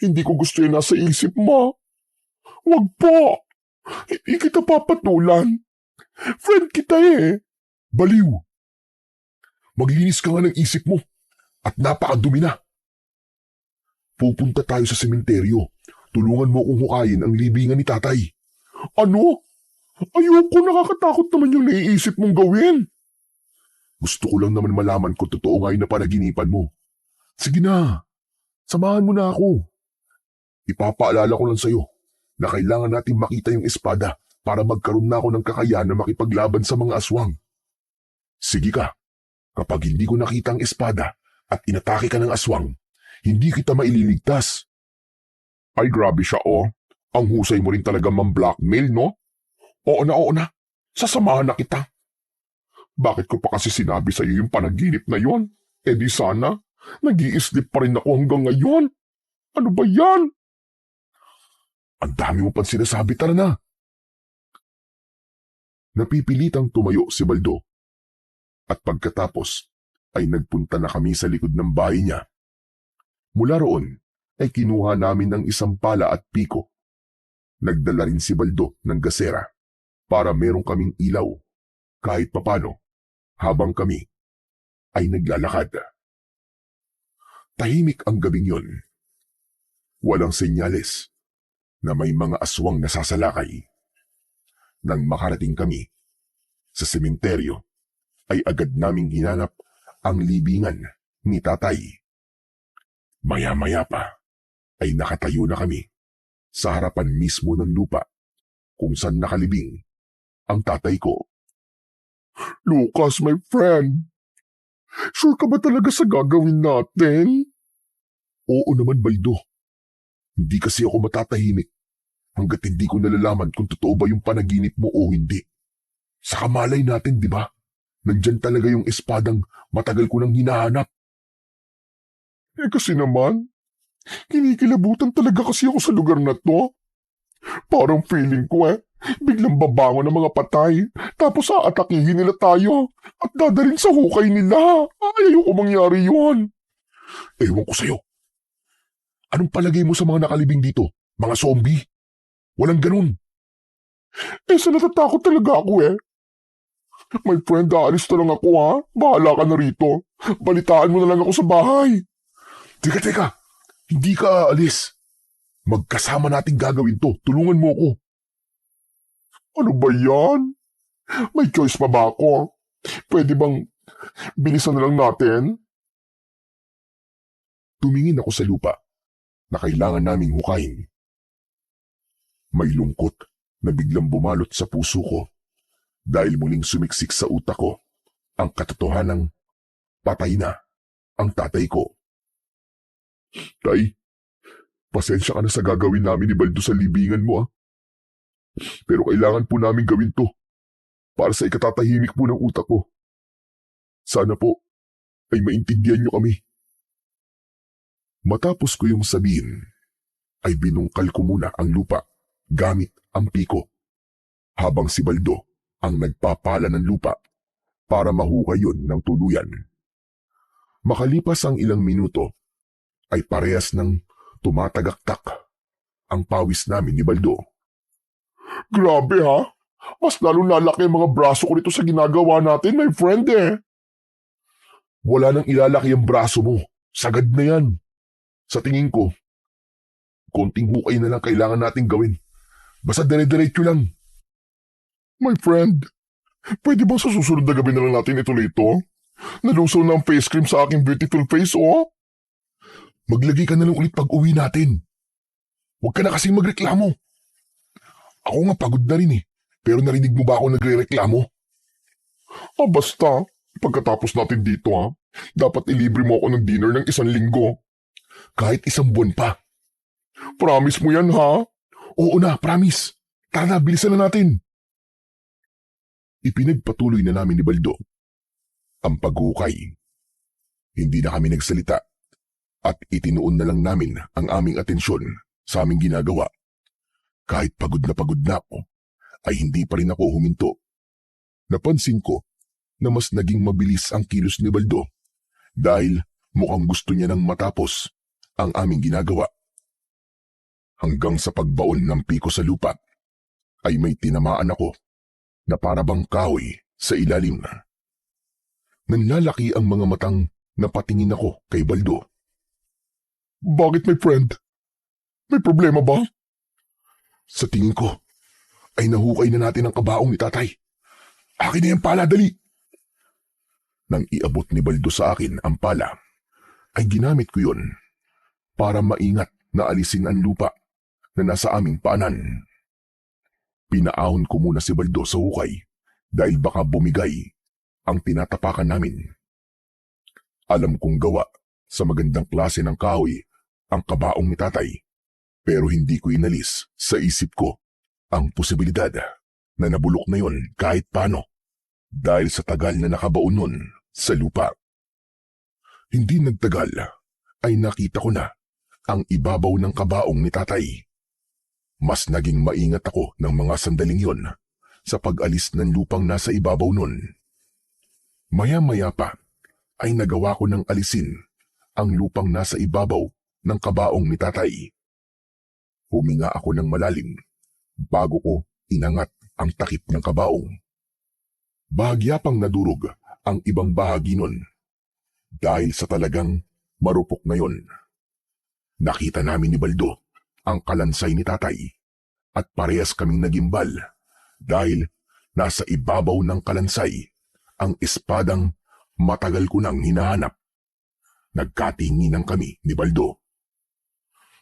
Hindi ko gusto yung nasa isip mo. Wag po. Hindi kita papatulan. Friend kita eh. Baliw. Maglinis ka nga ng isip mo at napakadumi na. Pupunta tayo sa sementeryo. Tulungan mo kong hukayin ang libingan ni tatay. Ano? Ayoko, nakakatakot naman yung naiisip mong gawin. Gusto ko lang naman malaman kung totoo nga yung napanaginipan mo. Sige na, samahan mo na ako. Ipapaalala ko lang sa'yo na kailangan natin makita yung espada para magkaroon na ako ng kakayahan na makipaglaban sa mga aswang. Sige ka, kapag hindi ko nakita ang espada at inatake ka ng aswang, hindi kita maililigtas. Ay grabe siya oh. Ang husay mo rin talaga man-blackmail, no? Oo na. Sasamahan na kita. Bakit ko pa kasi sinabi sa'yo yung panaginip na yon? Eh di sana, nag-i-sleep pa rin ako hanggang ngayon. Ano ba yan? Ang dami mo pang sinasabi, tara na. Napipilitang tumayo si Baldo. At pagkatapos ay nagpunta na kami sa likod ng bahay niya. Mula roon ay kinuha namin ng isang pala at piko. Nagdala rin si Baldo ng gasera para merong kaming ilaw kahit papano habang kami ay naglalakad. Tahimik ang gabing yon. Walang senyales na may mga aswang nasasalakay. Nang makarating kami sa sementeryo ay agad naming hinanap ang libingan ni tatay. Maya-maya pa ay nakatayo na kami sa harapan mismo ng lupa kung saan nakalibing ang tatay ko. Lucas, my friend. Sure ka ba talaga sa gagawin natin? Oo naman, Baldo. Hindi kasi ako matatahimik hanggat hindi ko nalalaman kung totoo ba yung panaginip mo o hindi. Sa kamalay natin, di ba? Nandyan talaga yung espadang matagal ko nang hinahanap. Eh kasi naman, kinikilabutan talaga kasi ako sa lugar na to. Parang feeling ko biglang babangon ng mga patay, tapos aatakihin nila tayo at dadalhin sa hukay nila. Ayoko mangyari yun. Ewan ko sa'yo. Anong palagay mo sa mga nakalibing dito? Mga zombie? Walang ganun. Sa natatakot talaga ako My friend, aalis na lang ako ha. Bahala ka na rito. Balitaan mo na lang ako sa bahay. Teka. Hindi ka aalis. Magkasama nating gagawin to. Tulungan mo ako. Ano ba yan? May choice pa ba ako? Pwede bang bilisan na lang natin? Tumingin ako sa lupa na kailangan naming hukayin. May lungkot na biglang bumalot sa puso ko dahil muling sumiksik sa utak ko ang katotohanang patay na ang tatay ko. Tay, pasensya ka na sa gagawin namin ni Baldo sa libingan mo Pero kailangan po namin gawin to para sa ikatatahimik po ng utak ko. Sana po ay maintindihan niyo kami. Matapos ko yung sabihin, ay binungkal ko muna ang lupa gamit ang piko, habang si Baldo ang nagpapala ng lupa para mahukay yun ng tuluyan. Makalipas ang ilang minuto, ay parehas ng tumatagaktak ang pawis namin ni Baldo. Grabe ha? Mas lalong lalaki ang mga braso ko nito sa ginagawa natin, my friend Wala nang ilalaki ang braso mo. Sagad na yan. Sa tingin ko, konting hukay na lang kailangan nating gawin. Basta dire-diretso lang. My friend, pwede bang sa susunod na gabi na lang natin ituloy ito? Nalusaw na ang face cream sa aking beautiful face, oh. Maglagay ka na lang ulit pag uwi natin. Huwag ka na kasing magreklamo. Ako nga pagod na rin eh. Pero narinig mo ba ako nagre-reklamo? Basta. Pagkatapos natin dito dapat ilibre mo ako ng dinner ng 1 linggo. Kahit 1 buwan pa. Promise mo yan ha? Oo na, promise. Tara na, bilisan na natin. Ipinagpatuloy na namin ni Baldo ang paghukay. Hindi na kami nagsalita at itinuon na lang namin ang aming atensyon sa aming ginagawa. Kahit pagod na ako, ay hindi pa rin ako huminto. Napansin ko na mas naging mabilis ang kilos ni Baldo dahil mukhang gusto niya nang matapos ang aming ginagawa. Hanggang sa pagbaon ng piko sa lupa ay may tinamaan ako na para bang kahoy sa ilalim. Nanlalaki ang mga matang napatingin ako kay Baldo. Bakit, my friend? May problema ba? Sa tingin ko ay nahukay na natin ang kabaong ni tatay. Akin na yung pala, dali! Nang iabot ni Baldo sa akin ang pala, ay ginamit ko yon para maingat na alisin ang lupa na nasa aming paanan. Pinaahon ko muna si Baldo sa hukay dahil baka bumigay ang tinatapakan namin. Alam kong gawa sa magandang klase ng kahoy ang kabaong ni tatay, pero hindi ko inalis sa isip ko ang posibilidad na nabulok na yon kahit paano dahil sa tagal na nakabaon nun sa lupa. Hindi nagtagal ay nakita ko na ang ibabaw ng kabaong ni tatay. Mas naging maingat ako ng mga sandaling yon sa pag-alis ng lupang nasa ibabaw nun. Maya-maya pa ay nagawa ko ng alisin ang lupang nasa ibabaw ng kabaong ni tatay. Huminga ako ng malalim bago ko inangat ang takip ng kabaong. Bahagya pang nadurog ang ibang bahagi nun dahil sa talagang marupok na yon. Nakita namin ni Baldo ang kalansay ni tatay at parehas kaming nagimbal dahil nasa ibabaw ng kalansay ang espadang matagal ko nang hinahanap. Nagkatinginan kami ni Baldo.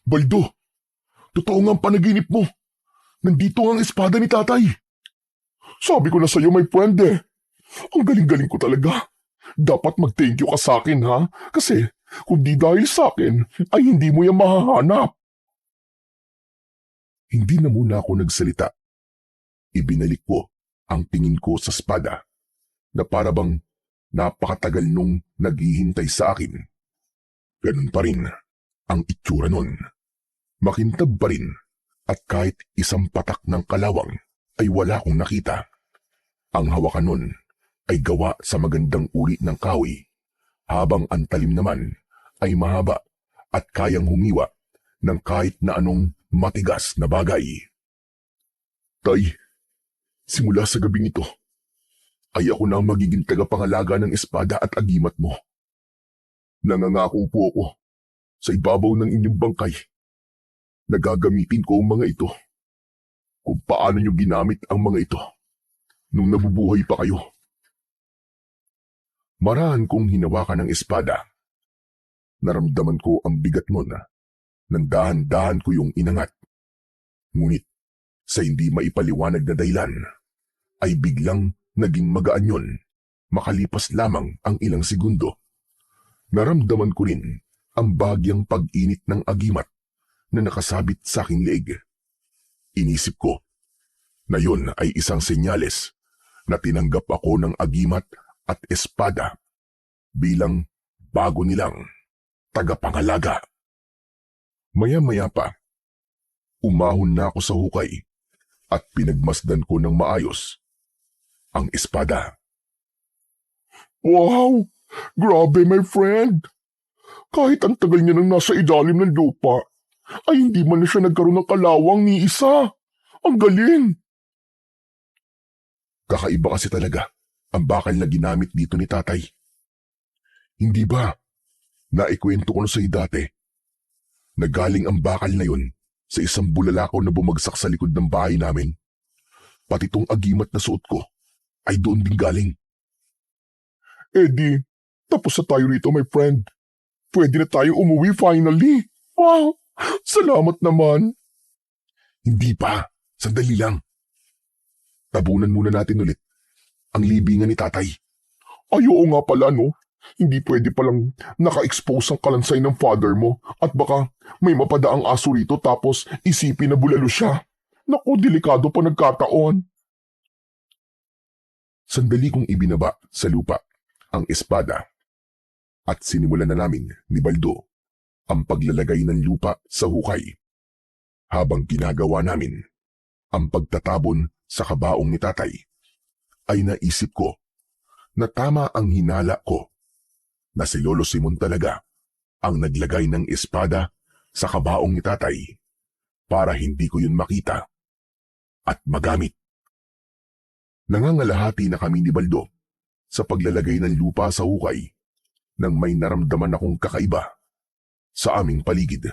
Baldo, totoo nga ang panaginip mo. Nandito ang espada ni tatay. Sabi ko na sa'yo, my friend eh. Ang galing-galing ko talaga. Dapat mag-thank you ka sa akin ha. Kasi kung di dahil sa akin, ay hindi mo yan mahahanap. Hindi na muna ako nagsalita. Ibinalik ko ang tingin ko sa espada na parabang napakatagal nung naghihintay sa akin. Ganun pa rin ang itsura nun. Makintab pa rin at kahit isang patak ng kalawang ay wala akong nakita. Ang hawakan nun ay gawa sa magandang uri ng kahoy, habang ang talim naman ay mahaba at kayang humiwa ng kahit na anong matigas na bagay. Tay, simula sa gabing ito, ay ako na ang magiging tagapangalaga ng espada at agimat mo. Nangangako po ako sa ibabaw ng inyong bangkay na gagamitin ko ang mga ito kung paano nyo ginamit ang mga ito nung nabubuhay pa kayo. Marahan kong hinawakan ng espada. Naramdaman ko ang bigat nun nang dahan-dahan ko yung inangat. Ngunit sa hindi maipaliwanag na dahilan ay biglang naging magaan yun makalipas lamang ang ilang segundo. Naramdaman ko rin ang bahagyang pag-init ng agimat na nakasabit sa aking leeg. Inisip ko na yun ay isang senyales na tinanggap ako ng agimat at espada bilang bago nilang tagapangalaga. Maya-maya pa, umahon na ako sa hukay at pinagmasdan ko ng maayos ang espada. Wow! Grabe, my friend! Kahit ang tagal niya nang nasa ilalim ng lupa, ay hindi man na siya nagkaroon ng kalawang ni isa. Ang galing! Kakaiba kasi talaga ang bakal na ginamit dito ni tatay. Hindi ba, naikwento ko na sa'yo dati, nagaling ang bakal na yun sa isang bulalakaw na bumagsak sa likod ng bahay namin. Pati tong agimat na suot ko ay doon din galing. Eddie, tapos na tayo rito, my friend. Pwede na tayo umuwi finally. Wow, salamat naman. Hindi pa. Sandali lang. Tabunan muna natin ulit ang libingan ni tatay. Ay, oo nga pala, no? Hindi pwede palang naka-expose ang kalansay ng father mo at baka may mapadaang aso rito tapos isipin na bulalo siya. Naku, delikado pa nagkataon. Sandali kong ibinaba sa lupa ang espada at sinimulan na namin ni Baldo ang paglalagay ng lupa sa hukay. Habang ginagawa namin ang pagtatabon sa kabaong ni tatay, ay naisip ko na tama ang hinala ko na si Lolo Simon talaga ang naglagay ng espada sa kabaong ni tatay para hindi ko yun makita at magamit. Nangangalahati na kami ni Baldo sa paglalagay ng lupa sa hukay nang may naramdaman akong kakaiba sa aming paligid.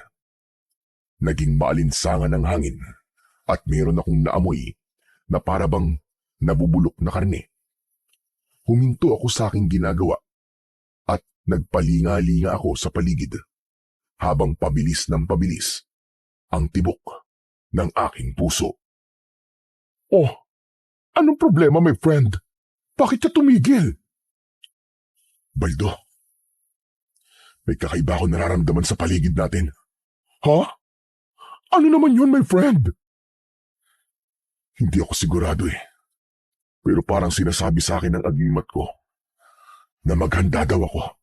Naging maalinsangan ng hangin at meron akong naamoy na parabang nabubulok na karne. Huminto ako sa aking ginagawa at nagpalinga-linga ako sa paligid habang pabilis ng pabilis ang tibok ng aking puso. Oh, anong problema, my friend? Bakit ka tumigil? Baldo, may kakaiba ako nararamdaman sa paligid natin. Ha? Ano naman yun, my friend? Hindi ako sigurado eh. Pero parang sinasabi sa akin ng agimat ko na maghanda daw ako.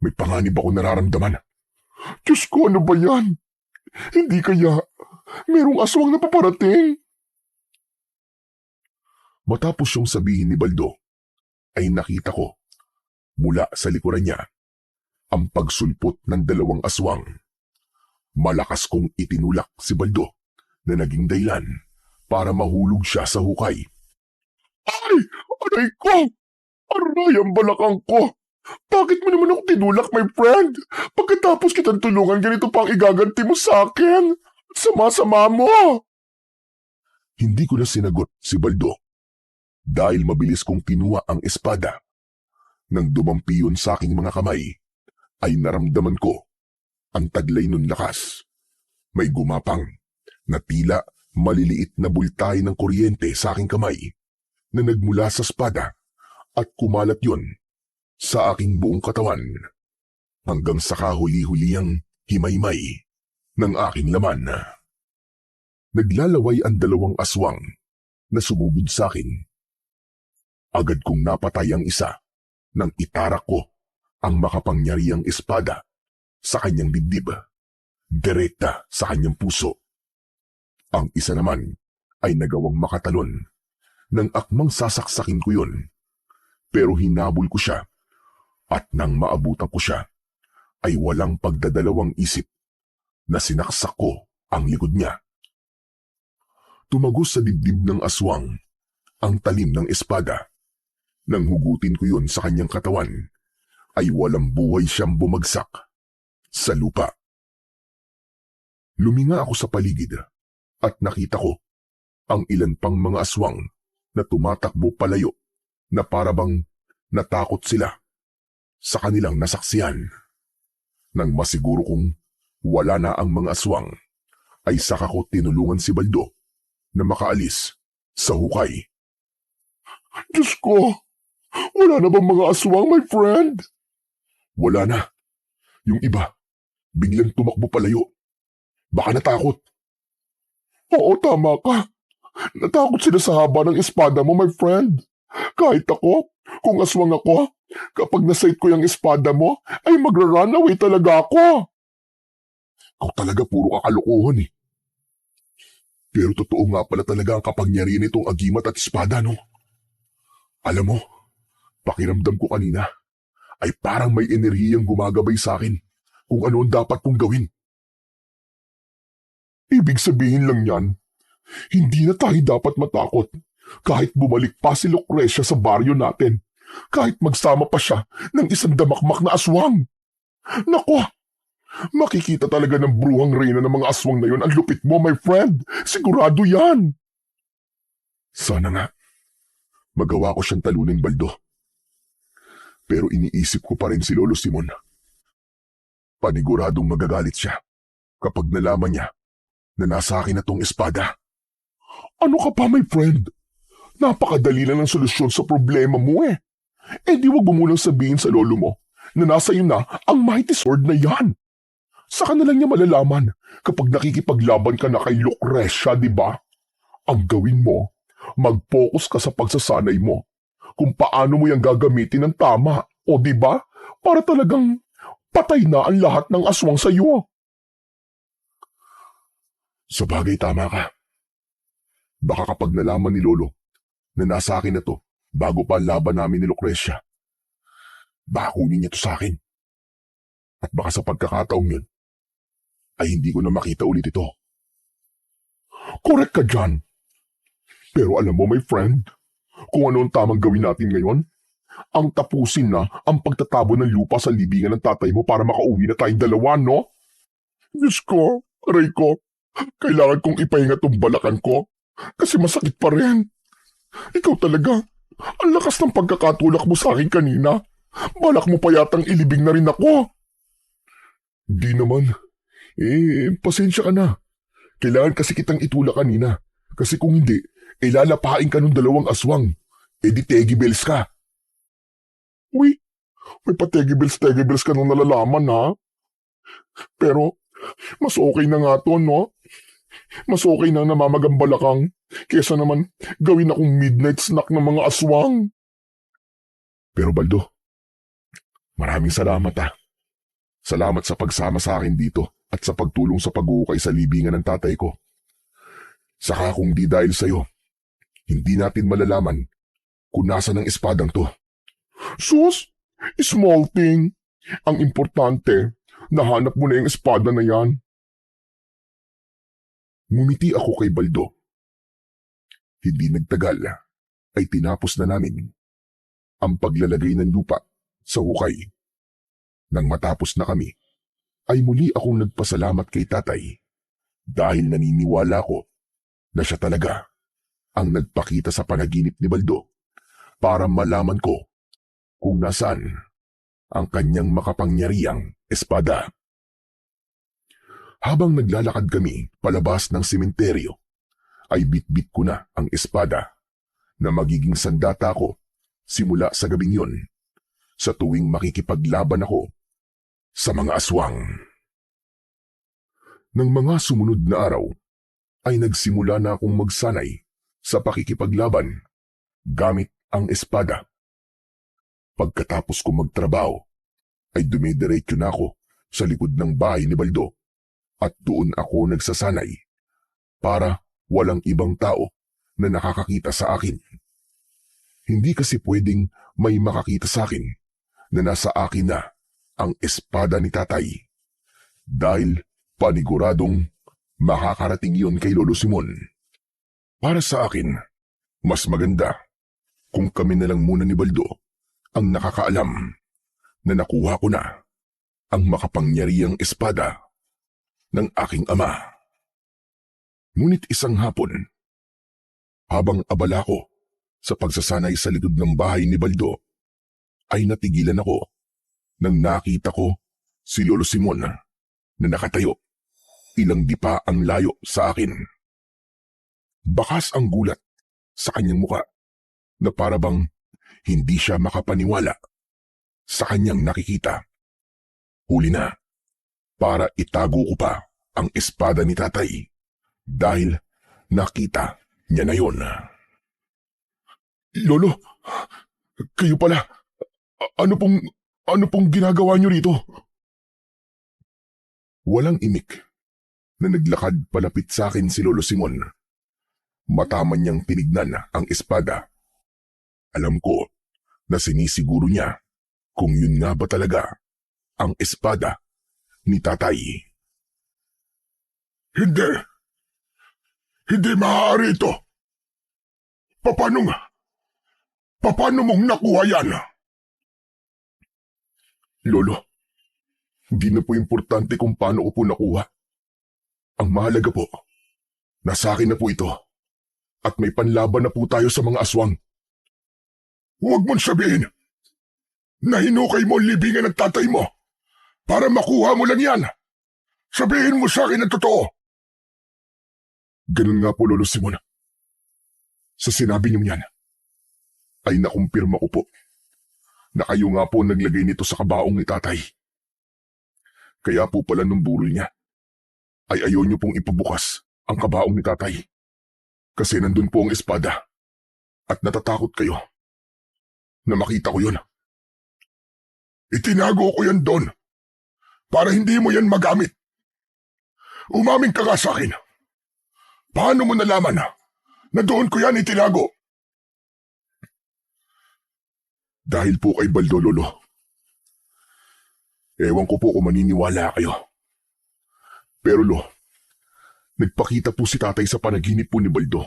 May panganib ako nararamdaman. Diyos ko, ano ba yan? Hindi kaya merong aswang na paparating? Matapos yung sabihin ni Baldo, ay nakita ko mula sa likuran niya ang pagsulpot ng dalawang aswang. Malakas kong itinulak si Baldo na naging dahilan para mahulog siya sa hukay. Ay! Aray ko! Aray ang balakang ko! Bakit mo naman ako tinulak, my friend? Pagkatapos kitang tulungan, ganito pang igaganti mo sa akin. Sama-sama mo! Hindi ko na sinagot si Baldo dahil mabilis kong kinuha ang espada. Nang dumampi yun sa aking mga kamay, ay naramdaman ko ang taglay nun lakas. May gumapang na tila maliliit na bultay ng kuryente sa aking kamay na nagmula sa espada at kumalat yon sa aking buong katawan hanggang sa kahuli-huliyang himaymay ng aking laman. Naglalaway ang dalawang aswang na sumugod sa akin. Agad kong napatay ang isa nang itarak ko ang makapangyarihang espada sa kanyang dibdib, direkta sa kanyang puso. Ang isa naman ay nagawang makatalon nang akmang sasaksakin ko yun. Pero hinabol ko siya at nang maabutan ko siya ay walang pagdadalawang isip na sinaksak ko ang likod niya. Tumagos sa dibdib ng aswang ang talim ng espada. Nang hugutin ko yun sa kanyang katawan, ay walang buhay siyang bumagsak sa lupa. Luminga ako sa paligid at nakita ko ang ilan pang mga aswang na tumatakbo palayo na parabang natakot sila sa kanilang nasaksihan. Nang masiguro kong wala na ang mga aswang, ay saka ko tinulungan si Baldo na makaalis sa hukay. Diyos ko! Wala na bang mga aswang, my friend? Wala na. Yung iba, biglang tumakbo palayo. Baka natakot. Oo, tama ka. Natakot sila sa haba ng espada mo, my friend. Kahit ako, kung aswang ako, kapag nasight ko yung espada mo, ay magra-run away talaga ako. Ikaw talaga puro kakalukuhan eh. Pero totoo nga pala talaga ang kapangyarihan nitong agimat at espada, no? Alam mo, pakiramdam ko kanina ay parang may enerhiyang gumagabay sa akin kung ano ang dapat kong gawin. Ibig sabihin lang yan, hindi na tayo dapat matakot kahit bumalik pa si Lucrecia sa baryo natin, kahit magsama pa siya ng isang damakmak na aswang. Nako, makikita talaga ng bruhang reyna ng mga aswang na yon ang lupit mo, my friend. Sigurado yan. Sana nga, magawa ko siyang talunin, Baldo. Pero iniisip ko pa rin si Lolo Simon. Paniguradong magagalit siya kapag nalaman niya na nasa akin na tong espada. Ano ka pa, my friend? Napakadali lang ng solusyon sa problema mo eh. Eh di wag mo munang sabihin sa lolo mo na nasa iyo na ang mighty sword na yan. Saka na lang niya malalaman kapag nakikipaglaban ka na kay Lucrecia, di ba? Ang gawin mo, mag-focus ka sa pagsasanay mo kung paano mo yung gagamitin ng tama, o di ba? Para talagang patay na ang lahat ng aswang sa iyo. Sa bagay, tama ka. Baka kapag nalaman ni Lolo na nasa akin na to bago pa ang laban namin ni Lucrecia, baka kunin niya to sa akin. At baka sa pagkakataong yun, ay hindi ko na makita ulit ito. Correct ka dyan. Pero alam mo, my friend, kung ano ang tamang gawin natin ngayon, ang tapusin na ang pagtatabo ng lupa sa libingan ng tatay mo para makauwi na tayong dalawa, no? Diyos ko, aray ko, kailangan kong ipahinga tong balakan ko kasi masakit pa rin. Ikaw talaga, ang lakas ng pagkakatulak mo sa akin kanina. Balak mo pa yatang ilibing na rin ako. Di naman. Pasensya ka na. Kailangan kasi kitang itulak kanina. Kasi kung hindi, lalapain ka ng dalawang aswang. Di tegibels ka. Uy, may pa-tegibels ka nung nalalaman ha. Pero, mas okay na nga to, no? Mas okay na namamagambala kang kesa naman gawin akong midnight snack ng mga aswang. Pero Baldo, maraming salamat ha. Salamat sa pagsama sa akin dito at sa pagtulong sa pag-uukay sa libingan ng tatay ko. Saka kung di dahil sa'yo, hindi natin malalaman kung nasa ng espadang to. Sus, small thing. Ang importante, nahanap mo na yung espada na yan. Ngumiti ako kay Baldo. Hindi nagtagal ay tinapos na namin ang paglalagay ng lupa sa hukay. Nang matapos na kami, ay muli akong nagpasalamat kay tatay dahil naniniwala ko na siya talaga ang nagpakita sa panaginip ni Baldo para malaman ko kung nasaan ang kanyang makapangyarihang espada. Habang naglalakad kami palabas ng sementeryo, ay bitbit ko na ang espada na magiging sandata ko simula sa gabing yun sa tuwing makikipaglaban ako sa mga aswang. Nang mga sumunod na araw, ay nagsimula na akong magsanay sa pakikipaglaban gamit ang espada. Pagkatapos ko magtrabaho, ay dumidiretso na ako sa likod ng bahay ni Baldo at doon ako nagsasanay para walang ibang tao na nakakakita sa akin. Hindi kasi pwedeng may makakita sa akin na nasa akin na ang espada ni tatay dahil paniguradong makakarating yon kay Lolo Simon. Para sa akin, mas maganda kung kami na lang muna ni Baldo ang nakakaalam na nakuha ko na ang makapangyarihang espada ng aking ama. Ngunit isang hapon, habang abala ko sa pagsasanay sa likod ng bahay ni Baldo, ay natigilan ako nang nakita ko si Lolo Simon na nakatayo, ilang dipa ang layo sa akin. Bakas ang gulat sa kanyang muka na parabang hindi siya makapaniwala sa kanyang nakikita. Huli na, para itago ko pa ang espada ni tatay dahil nakita niya na yon. Lolo, kayo pala. Ano pong ginagawa niyo rito? Walang imik na naglakad palapit sa akin si Lolo Simon. Mataman niyang tinignan ang espada. Alam ko na sinisiguro niya kung yun nga ba talaga ang espada ni tatay. Hindi. Hindi maaari ito. Paano mong nakuha yan? Lolo, hindi na po importante kung paano ko po nakuha. Ang mahalaga po, nasa akin na po ito at may panlaban na po tayo sa mga aswang. Huwag mong sabihin na hinukay mo ang libingan ng tatay mo para makuha mo lang yan. Sabihin mo sa akin ang totoo. Ganun nga po, Lolo Simon. Sa sinabi niyong yan, ay nakumpirma ko po na kayo nga po naglagay nito sa kabaong ni tatay. Kaya po pala nung burol niya, ay ayaw niyo pong ipabukas ang kabaong ni tatay. Kasi nandun po ang espada at natatakot kayo na makita ko yun. Itinago ko yan doon para hindi mo yan magamit. Umamin ka nga sa akin. Paano mo nalaman na doon ko yan itinago? Dahil po kay Baldo, Lolo. Ewan ko po kung maniniwala kayo. Pero nagpakita po si tatay sa panaginip po ni Baldo.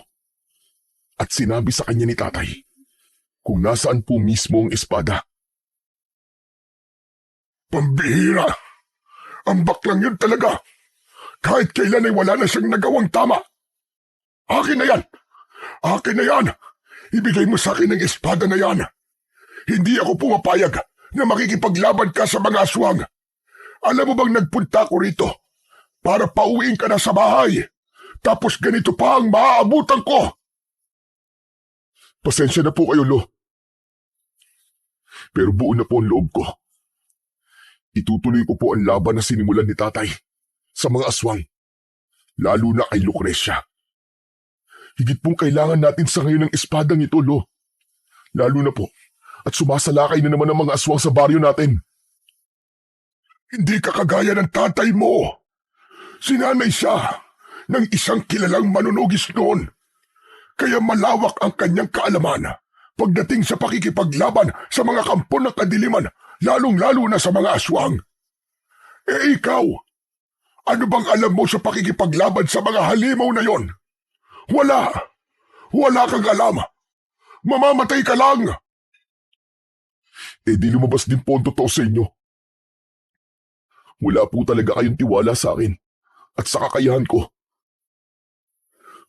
At sinabi sa kanya ni tatay kung nasaan po mismo ang espada. Pambihira! Ang baklang yun talaga! Kahit kailan ay wala na siyang nagawang tama. Akin na yan! Akin na yan! Ibigay mo sa akin ang espada na yan. Hindi ako pumapayag na makikipaglaban ka sa mga aswang. Alam mo bang nagpunta ko rito para pauwiin ka na sa bahay, tapos ganito pa ang maaabutan ko? Pasensya na po kayo, Lo. Pero buo na po ang loob ko. Itutuloy ko po ang laban na sinimulan ni tatay sa mga aswang, lalo na kay Lucrecia. Higit pong kailangan natin sa ngayon ng espadang ito, Lo. Lalo na po, at sumasalakay na naman ang mga aswang sa baryo natin. Hindi ka kagaya ng tatay mo. Sinanay siya ng isang kilalang manunugis noon. Kaya malawak ang kanyang kaalaman pagdating sa pakikipaglaban sa mga kampo ng kadiliman, lalong-lalo na sa mga aswang. Eh ikaw, ano bang alam mo sa pakikipaglaban sa mga halimaw na yon? Wala. Wala kang alam. Mamamatay ka lang. Eh di lumabas din po ang totoo sa inyo. Wala po talaga kayong tiwala sa akin at sa kakayahan ko.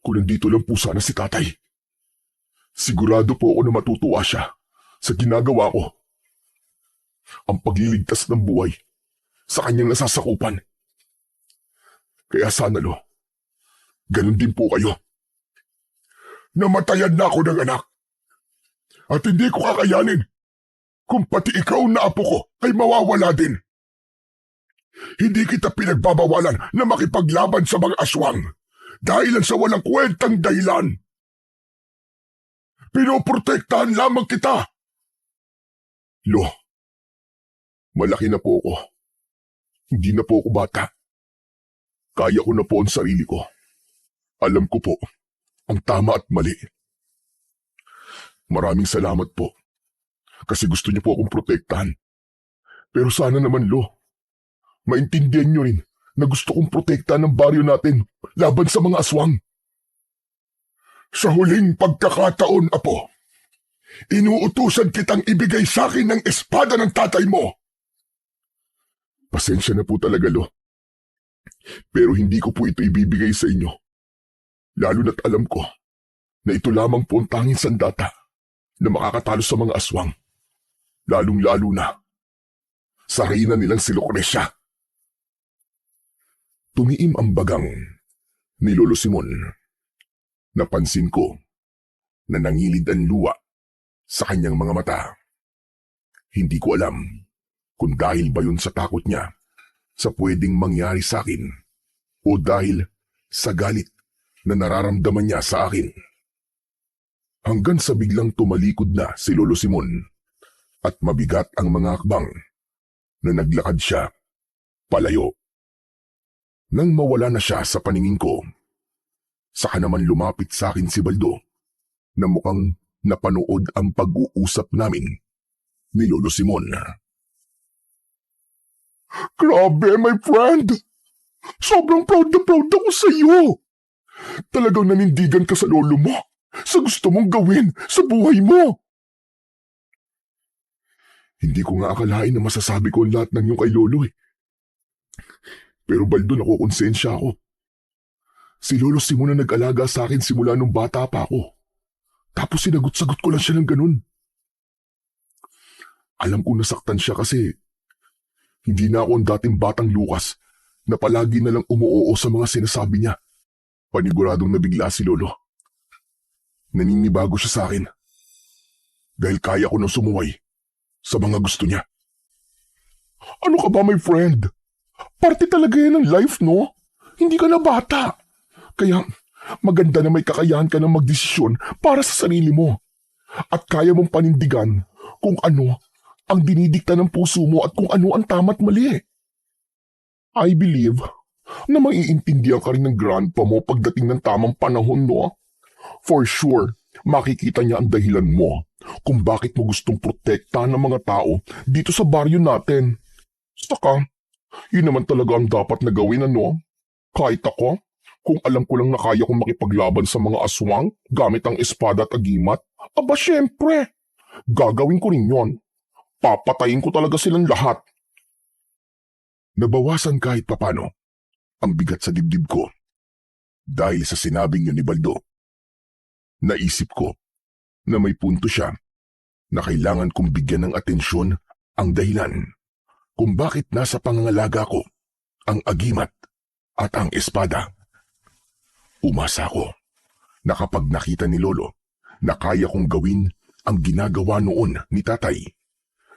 Kung nandito lang po sana si tatay, sigurado po ako na matutuwa siya sa ginagawa ko. Ang pagliligtas ng buhay sa kanyang nasasakupan. Kaya sana, Lo, ganun din po kayo. Namatayan na ako ng anak. At hindi ko kakayanin kung pati ikaw na apo ko ay mawawala din. Hindi kita pinagbabawalan na makipaglaban sa mga aswang dahil sa walang kwentang dahilan. Pinoprotektahan lamang kita. Lo, malaki na po ako. Hindi na po ako bata. Kaya ko na po ang sarili ko. Alam ko po ang tama at mali. Maraming salamat po. Kasi gusto niyo po akong protektahan. Pero sana naman, Lo, maintindihan niyo rin na gusto kong protektahan ng baryo natin laban sa mga aswang. Sa huling pagkakataon, apo, inuutusan kitang ibigay sa akin ng espada ng tatay mo. Pasensya na po talaga, Lo. Pero hindi ko po ito ibibigay sa inyo. Lalo na't alam ko na ito lamang po ang tanging sandata na makakatalo sa mga aswang. Lalong-lalo na sa reyna nilang si Lucrecia. Tumiim ang bagang ni Lolo Simon. Napansin ko na nangilid ang luwa sa kanyang mga mata. Hindi ko alam kung dahil ba yun sa takot niya sa pwedeng mangyari sa akin o dahil sa galit na nararamdaman niya sa akin. Hanggang sa biglang tumalikod na si Lolo Simon at mabigat ang mga akbang na naglakad siya palayo. Nang mawala na siya sa paningin ko, saka naman lumapit sa akin si Baldo na mukhang napanood ang pag-uusap namin ni Lolo Simon. Grabe, my friend! Sobrang proud na proud ako sa iyo! Talagang nanindigan ka sa lolo mo, sa gusto mong gawin sa buhay mo! Hindi ko nga akalain na masasabi ko ang lahat ng yung kay Lolo eh. Pero Baldo, nakukonsensya ako. Si Lolo Simon na nag-alaga sa akin simula nung bata pa ako. Tapos sinagot-sagot ko lang siya ng ganun. Alam kong nasaktan siya kasi hindi na ako ang dating batang Lucas na palagi na lang umuoo sa mga sinasabi niya. Paniguradong nabigla si Lolo. Naninibago siya sa akin dahil kaya ko nang sumuway sa mga gusto niya. Ano ka ba, my friend? Parte talaga yan ng life, no? Hindi ka na bata. Kaya maganda na may kakayahan ka ng magdesisyon para sa sarili mo. At kaya mong panindigan kung ano ang dinidikta ng puso mo at kung ano ang tama't mali. I believe na maiintindihan ka rin ng grandpa mo pagdating ng tamang panahon, no? For sure, makikita niya ang dahilan mo kung bakit mo gustong protektahan ng mga tao dito sa baryo natin. Saka, yun naman talaga ang dapat na gawin, ano? Kahit ako, kung alam ko lang na kaya kong makipaglaban sa mga aswang gamit ang espada at agimat, aba syempre, gagawin ko rin yon. Papatayin ko talaga silang lahat. Nabawasan kahit papano ang bigat sa dibdib ko dahil sa sinabing yun ni Baldo. Naisip ko na may punto siya na kailangan kong bigyan ng atensyon ang dahilan kung bakit nasa pangangalaga ko ang agimat at ang espada. Umasa ako na kapag nakita ni Lolo na kaya kong gawin ang ginagawa noon ni Tatay,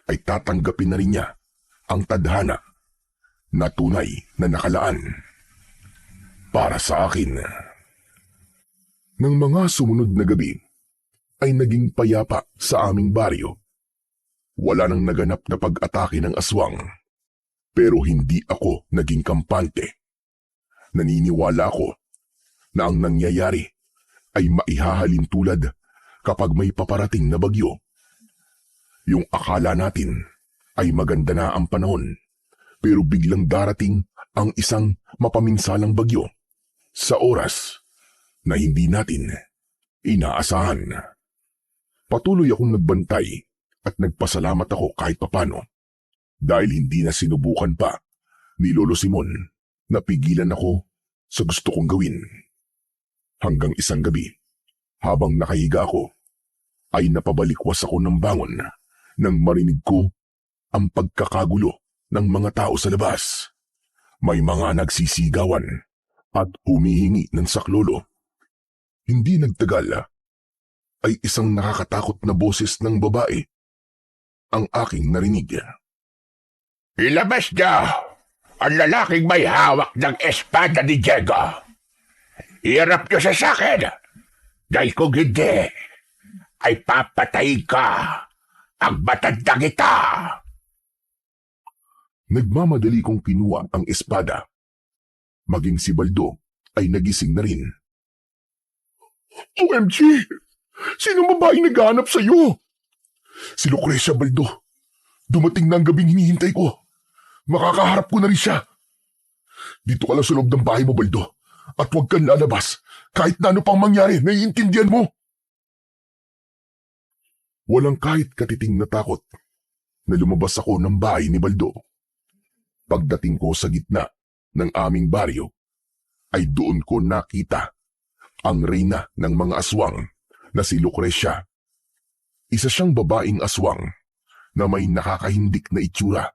ay tatanggapin na rin niya ang tadhana na tunay na nakalaan para sa akin. Nang mga sumunod na gabi ay naging payapa sa aming baryo. Wala nang naganap na pag-atake ng aswang, pero hindi ako naging kampante. Naniniwala ako na ang nangyayari ay maihahalin tulad kapag may paparating na bagyo. Yung akala natin ay maganda na ang panahon, pero biglang darating ang isang mapaminsalang bagyo sa oras na hindi natin inaasahan. Patuloy akong nagbantay at nagpasalamat ako kahit papano dahil hindi na sinubukan pa ni Lolo Simon na pigilan ako sa gusto kong gawin. Hanggang isang gabi, habang nakahiga ako, ay napabalikwas ako ng bangon nang marinig ko ang pagkakagulo ng mga tao sa labas. May mga nagsisigawan at humihingi ng saklolo. Hindi nagtagal ay isang nakakatakot na boses ng babae ang aking narinig. Ilabas niyo ang lalaking may hawak ng espada ni Diego. Iharap niyo siya sa akin dahil kung hindi, ay papatayin ka ang matandang ita. Nagmamadali kong kinuha ang espada. Maging si Baldo ay nagising na rin. OMG! Sinong babaeng naghahanap sa'yo? Si Lucrecia, Baldo. Dumating na ang gabing hinihintay ko. Makakaharap ko na rin siya. Dito ka lang sa loob ng bahay mo, Baldo. At huwag kang lalabas. Kahit na ano pang mangyari, naiintindihan mo. Walang kahit katiting na takot na lumabas ako ng bahay ni Baldo. Pagdating ko sa gitna ng aming baryo, ay doon ko nakita ang reyna ng mga aswang na si Lucrecia. Isa siyang babaeng aswang na may nakakahindik na itsura.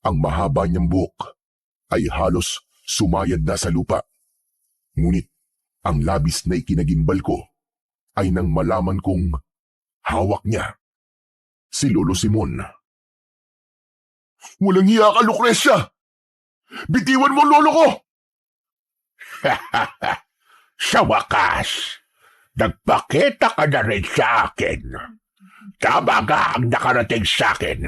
Ang mahaba niyang buhok ay halos sumayad na sa lupa. Ngunit ang labis na ikinagimbal ko ay nang malaman kong hawak niya si Lolo Simon. Walang hiya ka, Lucrecia! Bitiwan mo lolo ko! Sa wakas, nagpakita ka na rin sa akin. Tama nga ang nakarating sa akin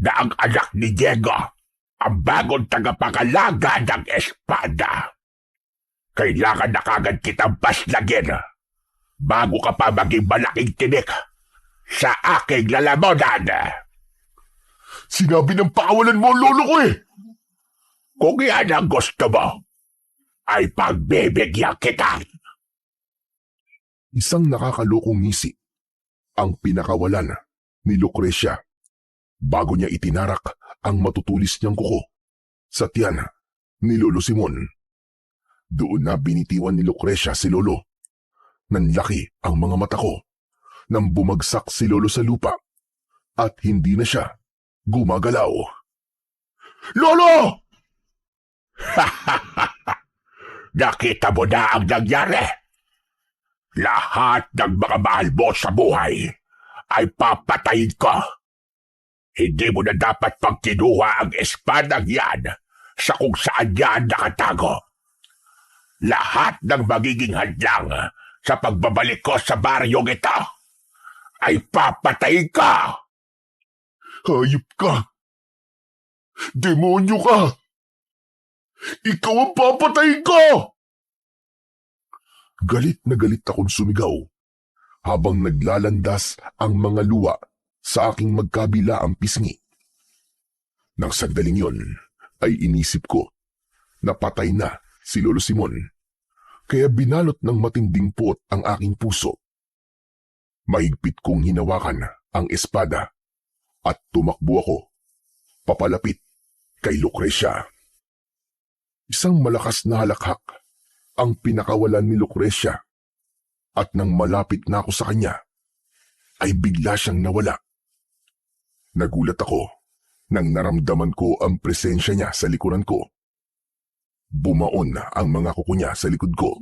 na ang anak ni Diego ang bagong tagapangalaga ng espada. Kailangan na kagad kitang paslagin bago ka pa maging malaking tinik sa aking lalamunan. Sinabi ng pakawalan mo ang lolo ko eh! Kung yan ang gusto mo, ay pagbibigyan kita. Isang nakakalokong ngisi ang pinakawalan ni Lucrecia bago niya itinarak ang matutulis niyang kuko sa tiyan ni Lolo Simon. Doon na binitiwan ni Lucrecia si Lolo. Nanlaki ang mga mata ko nang bumagsak si Lolo sa lupa at hindi na siya gumagalaw. Lolo! Nakita mo na ang nangyari. Lahat ng mga mahal mo sa buhay ay papatayin ko. Hindi mo na dapat pang kinuha ang espadang yan sa kung saan yan nakatago. Lahat ng magiging hadlang sa pagbabalik ko sa baryong ito ay papatayin ka. Hayop ka! Demonyo ka! Ikaw ang papatayin ko! Galit na galit akong sumigaw habang naglalandas ang mga luwa sa aking magkabilaang pisngi. Nang sandaling yon ay inisip ko na patay na si Lolo Simon, kaya binalot ng matinding puot ang aking puso. Mahigpit kong hinawakan ang espada at tumakbo ako papalapit kay Lucrecia. Isang malakas na halakhak ang pinakawalan ni Lucrecia at nang malapit na ako sa kanya, ay bigla siyang nawala. Nagulat ako nang naramdaman ko ang presensya niya sa likuran ko. Bumaon ang mga kuko niya sa likod ko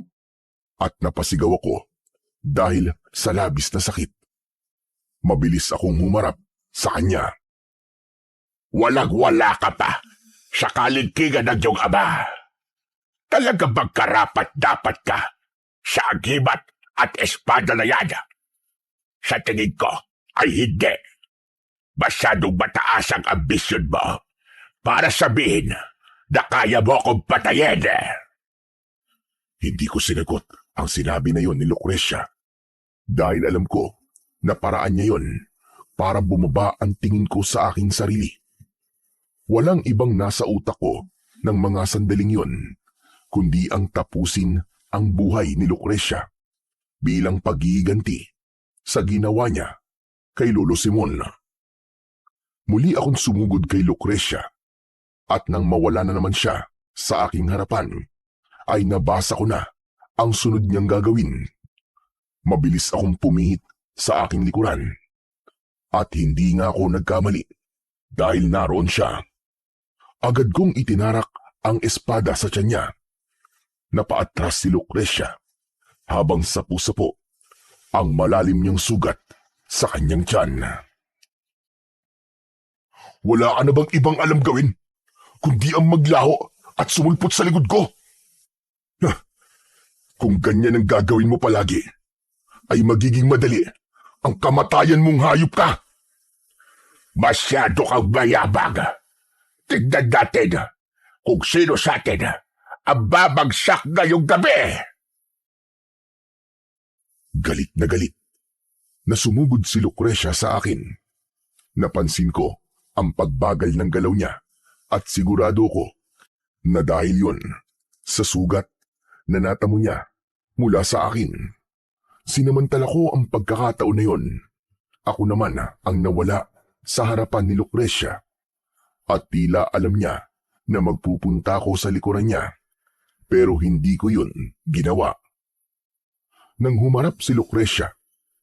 at napasigaw ako dahil sa labis na sakit. Mabilis akong humarap sa kanya. Walang-wala ka pa sa kaligkingan ng iyong ama. Talaga bang karapat-dapat ka sa agimat at espada na yan? Sa tingin ko ay hindi. Masyadong mataas ang ambisyon mo para sabihin na kaya mo akong patayin. Hindi ko sinagot ang sinabi na yon ni Lucrecia dahil alam ko na paraan niya yon para bumaba ang tingin ko sa aking sarili. Walang ibang nasa utak ko ng mga sandaling yon kundi ang tapusin ang buhay ni Lucrecia bilang paghihiganti sa ginawa niya kay Lolo Simon. Muli akong sumugod kay Lucrecia at nang mawala na naman siya sa aking harapan, ay nabasa ko na ang sunod niyang gagawin. Mabilis akong pumihit sa aking likuran at hindi nga ako nagkamali dahil naroon siya. Agad kong itinarak ang espada sa tiyan niya. Napaatras si Lucrecia habang sapu-sapo ang malalim niyang sugat sa kanyang tiyan. Wala ka na bang ibang alam gawin kundi ang maglaho at sumulpot sa likod ko? Kung ganyan ang gagawin mo palagi, ay magiging madali ang kamatayan mong hayop ka. Masyado kang mayabang. Tignan natin kung sino sa atin ang babagsak ngayong gabi. Galit na sumugod si Lucrecia sa akin. Napansin ko ang pagbagal ng galaw niya at sigurado ko na dahil yon sa sugat na natamo niya mula sa akin. Sinamantala ko ang pagkakataon na yon. Ako naman ang nawala sa harapan ni Lucrecia at tila alam niya na magpupunta ako sa likuran niya, pero hindi ko yun ginawa. Nang humarap si Lucrecia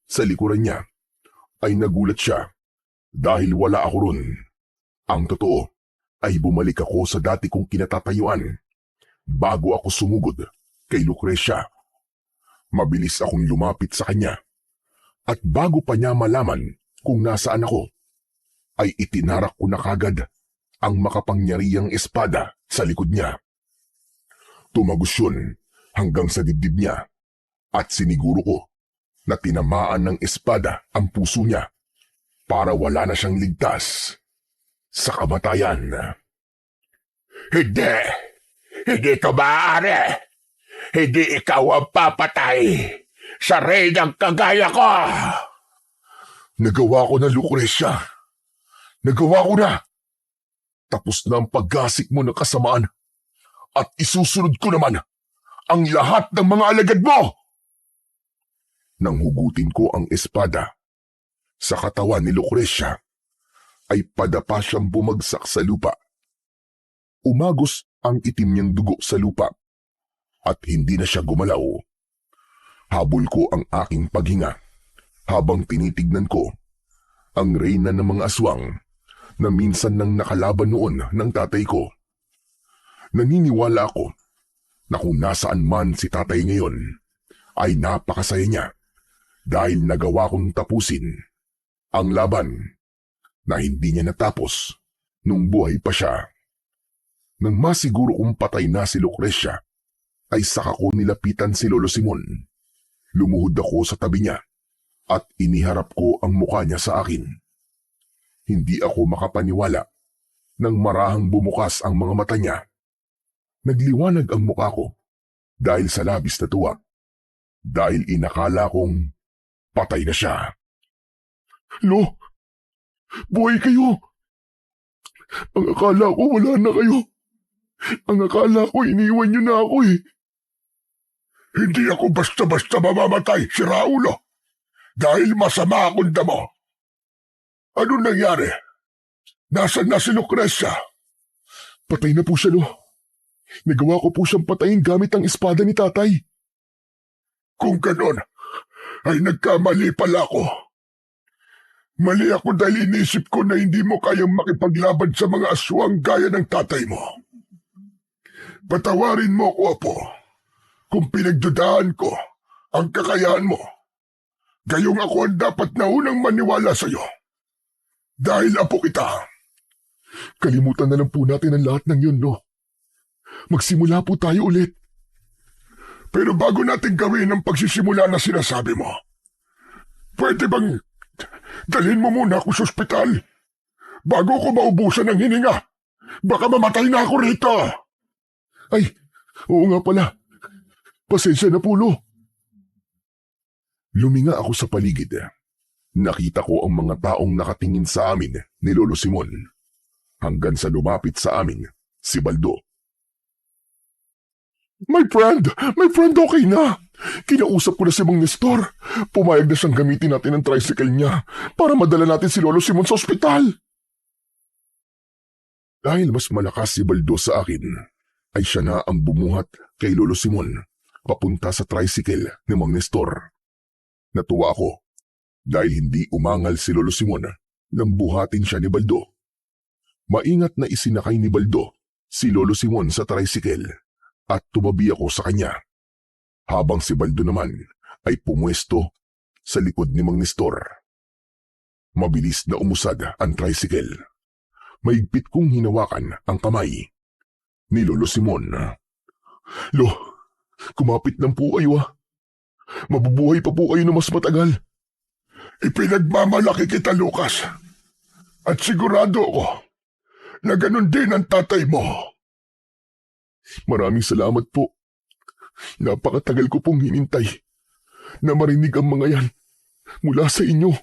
sa likuran niya, ay nagulat siya dahil wala ako ron. Ang totoo ay bumalik ako sa dati kong kinatatayuan bago ako sumugod kay Lucrecia. Mabilis akong lumapit sa kanya at bago pa niya malaman kung nasaan ako, ay itinarak ko na kagad ang makapangyarihang espada sa likod niya. Tumagos yun hanggang sa dibdib niya at siniguro ko na tinamaan ng espada ang puso niya para wala na siyang ligtas sa kamatayan. Hindi! Hindi ito maaari! Hindi ikaw ang papatay sa reynang kagaya ko! Nagawa ko na, Lucrecia. Nagawa ko na. Tapos na ang paggasik mo ng kasamaan at isusunod ko naman ang lahat ng mga alagad mo. Nang hugutin ko ang espada sa katawan ni Lucrecia, ay padapa siyang bumagsak sa lupa. Umagos ang itim niyang dugo sa lupa at hindi na siya gumalaw. Habol ko ang aking paghinga habang tinitignan ko ang reyna ng mga aswang na minsan nang nakalaban noon ng tatay ko. Naniniwala ako na kung nasaan man si tatay ngayon ay napakasaya niya dahil nagawa kong tapusin ang laban na hindi niya natapos nung buhay pa siya. Nang masiguro kong patay na si Lucrecia, ay saka ko nilapitan si Lolo Simon. Lumuhod ako sa tabi niya at iniharap ko ang mukha niya sa akin. Hindi ako makapaniwala nang marahang bumukas ang mga mata niya. Nagliwanag ang mukha ko dahil sa labis na tuwa, dahil inakala kong patay na siya. Lo, buhay kayo! Ang akala ko wala na kayo. Ang akala ko iniwan niyo na ako eh. Hindi ako basta-basta mamamatay, si Raulo. Dahil masama akong damo. Ano nangyari? Nasaan na si Lucrecia? Patay na po siya, Lo. Nagawa ko po siyang patayin gamit ang espada ni tatay. Kung ganon, ay nagkamali pala ako. Mali ako dahil inisip ko na hindi mo kayang makipaglaban sa mga aswang gaya ng tatay mo. Patawarin mo ko, Apo, kung pinagdudahan ko ang kakayahan mo. Gayong ako ang dapat na unang maniwala sa iyo. Dahil apo kita. Kalimutan na lang po natin ang lahat ng yun, Lo. Magsimula po tayo ulit. Pero bago natin gawin ang pagsisimula na sinasabi mo, pwede bang dalhin mo muna ako sa ospital bago ko maubusan ng hininga? Baka mamatay na ako rito. Ay, oo nga pala. Pasensya na po, Lo. Luminga ako sa paligid. Nakita ko ang mga taong nakatingin sa amin ni Lolo Simon hanggang sa lumapit sa amin si Baldo. My friend, okay na. Kinausap ko na si Mang Nestor. Pumayag na siyang gamitin natin ang tricycle niya para madala natin si Lolo Simon sa ospital. Dahil mas malakas si Baldo sa akin, ay siya na ang bumuhat kay Lolo Simon papunta sa tricycle ni Mang Nestor. Natuwa ako dahil hindi umangal si Lolo Simon nang buhatin siya ni Baldo. Maingat na isinakay ni Baldo si Lolo Simon sa tricycle at tumabi ako sa kanya, habang si Baldo naman ay pumwesto sa likod ni Mang Nestor. Mabilis na umusad ang tricycle. Maigpit kong hinawakan ang kamay ni Lolo Simon. Lo, kumapit lang po kayo ah. Mabubuhay pa po kayo na mas matagal. Ipinagmamalaki kita, Lucas. At sigurado ako na ganun din ang tatay mo. Maraming salamat po. Napakatagal ko pong hinintay na marinig ang mga yan mula sa inyo.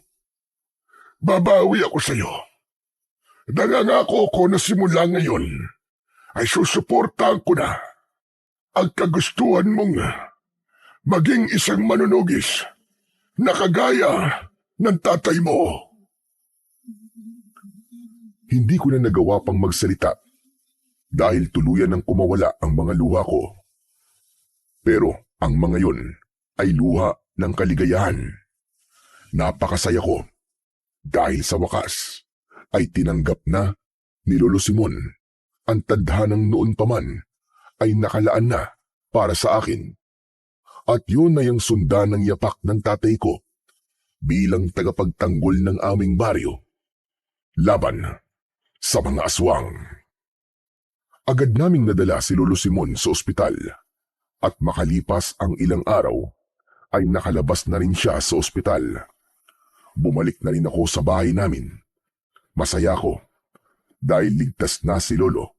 Babawi ako sa iyo. Nangangako ko na simula ngayon ay susuportahan ko na ang kagustuhan mong maging isang manunugis na kagaya ng tatay mo. Hindi ko na nagawa pang magsalita dahil tuluyan ng kumawala ang mga luha ko. Pero ang mga yon ay luha ng kaligayahan. Napakasaya ko dahil sa wakas ay tinanggap na ni Lolo Simon ang tadhanang noon pa man ay nakalaan na para sa akin. At yun na yung sundan ng yapak ng tatay ko bilang tagapagtanggol ng aming baryo laban sa mga aswang. Agad naming nadala si Lolo Simon sa ospital at makalipas ang ilang araw ay nakalabas na rin siya sa ospital. Bumalik na rin ako sa bahay namin. Masaya ko dahil ligtas na si Lolo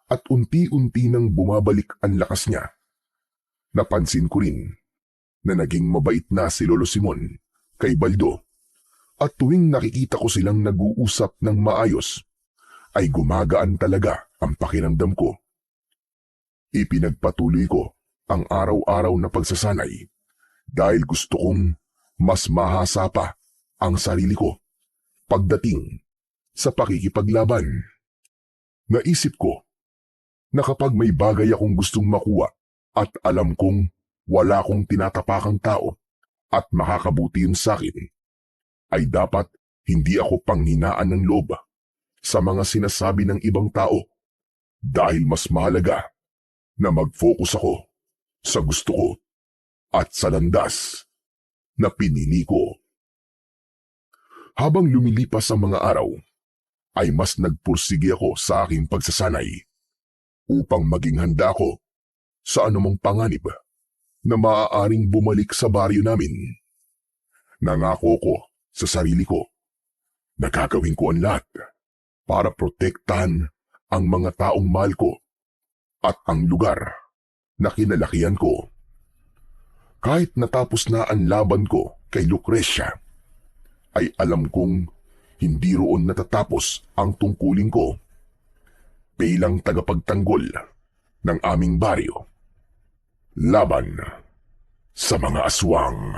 at unti-unti nang bumabalik ang lakas niya. Napansin ko rin na naging mabait na si Lolo Simon kay Baldo at tuwing nakikita ko silang nag-uusap ng maayos ay gumagaan talaga ang pakiramdam ko. Ipinagpatuloy ko ang araw-araw na pagsasanay dahil gusto kong mas mahasa pa ang sarili ko pagdating sa pakikipaglaban. Naisip ko na kapag may bagay akong gustong makuha at alam kong wala akong tinatapakang tao at makakabuti yun sa akin, ay dapat Hindi ako panghinaan ng loob sa mga sinasabi ng ibang tao dahil mas mahalaga na mag-focus ako sa gusto ko at sa landas na pinili ko. Habang lumilipas ang mga araw, ay mas nagpursige ako sa aking pagsasanay upang maging handa ako sa anumang panganib na maaaring bumalik sa baryo namin. Nangako ko sa sarili ko na gagawin ko ang lahat para protektahan ang mga taong mahal ko at ang lugar na kinalakihan ko. Kahit natapos na ang laban ko kay Lucrecia, ay alam kong hindi roon natatapos ang tungkulin ko bilang tagapagtanggol ng aming baryo laban sa mga aswang.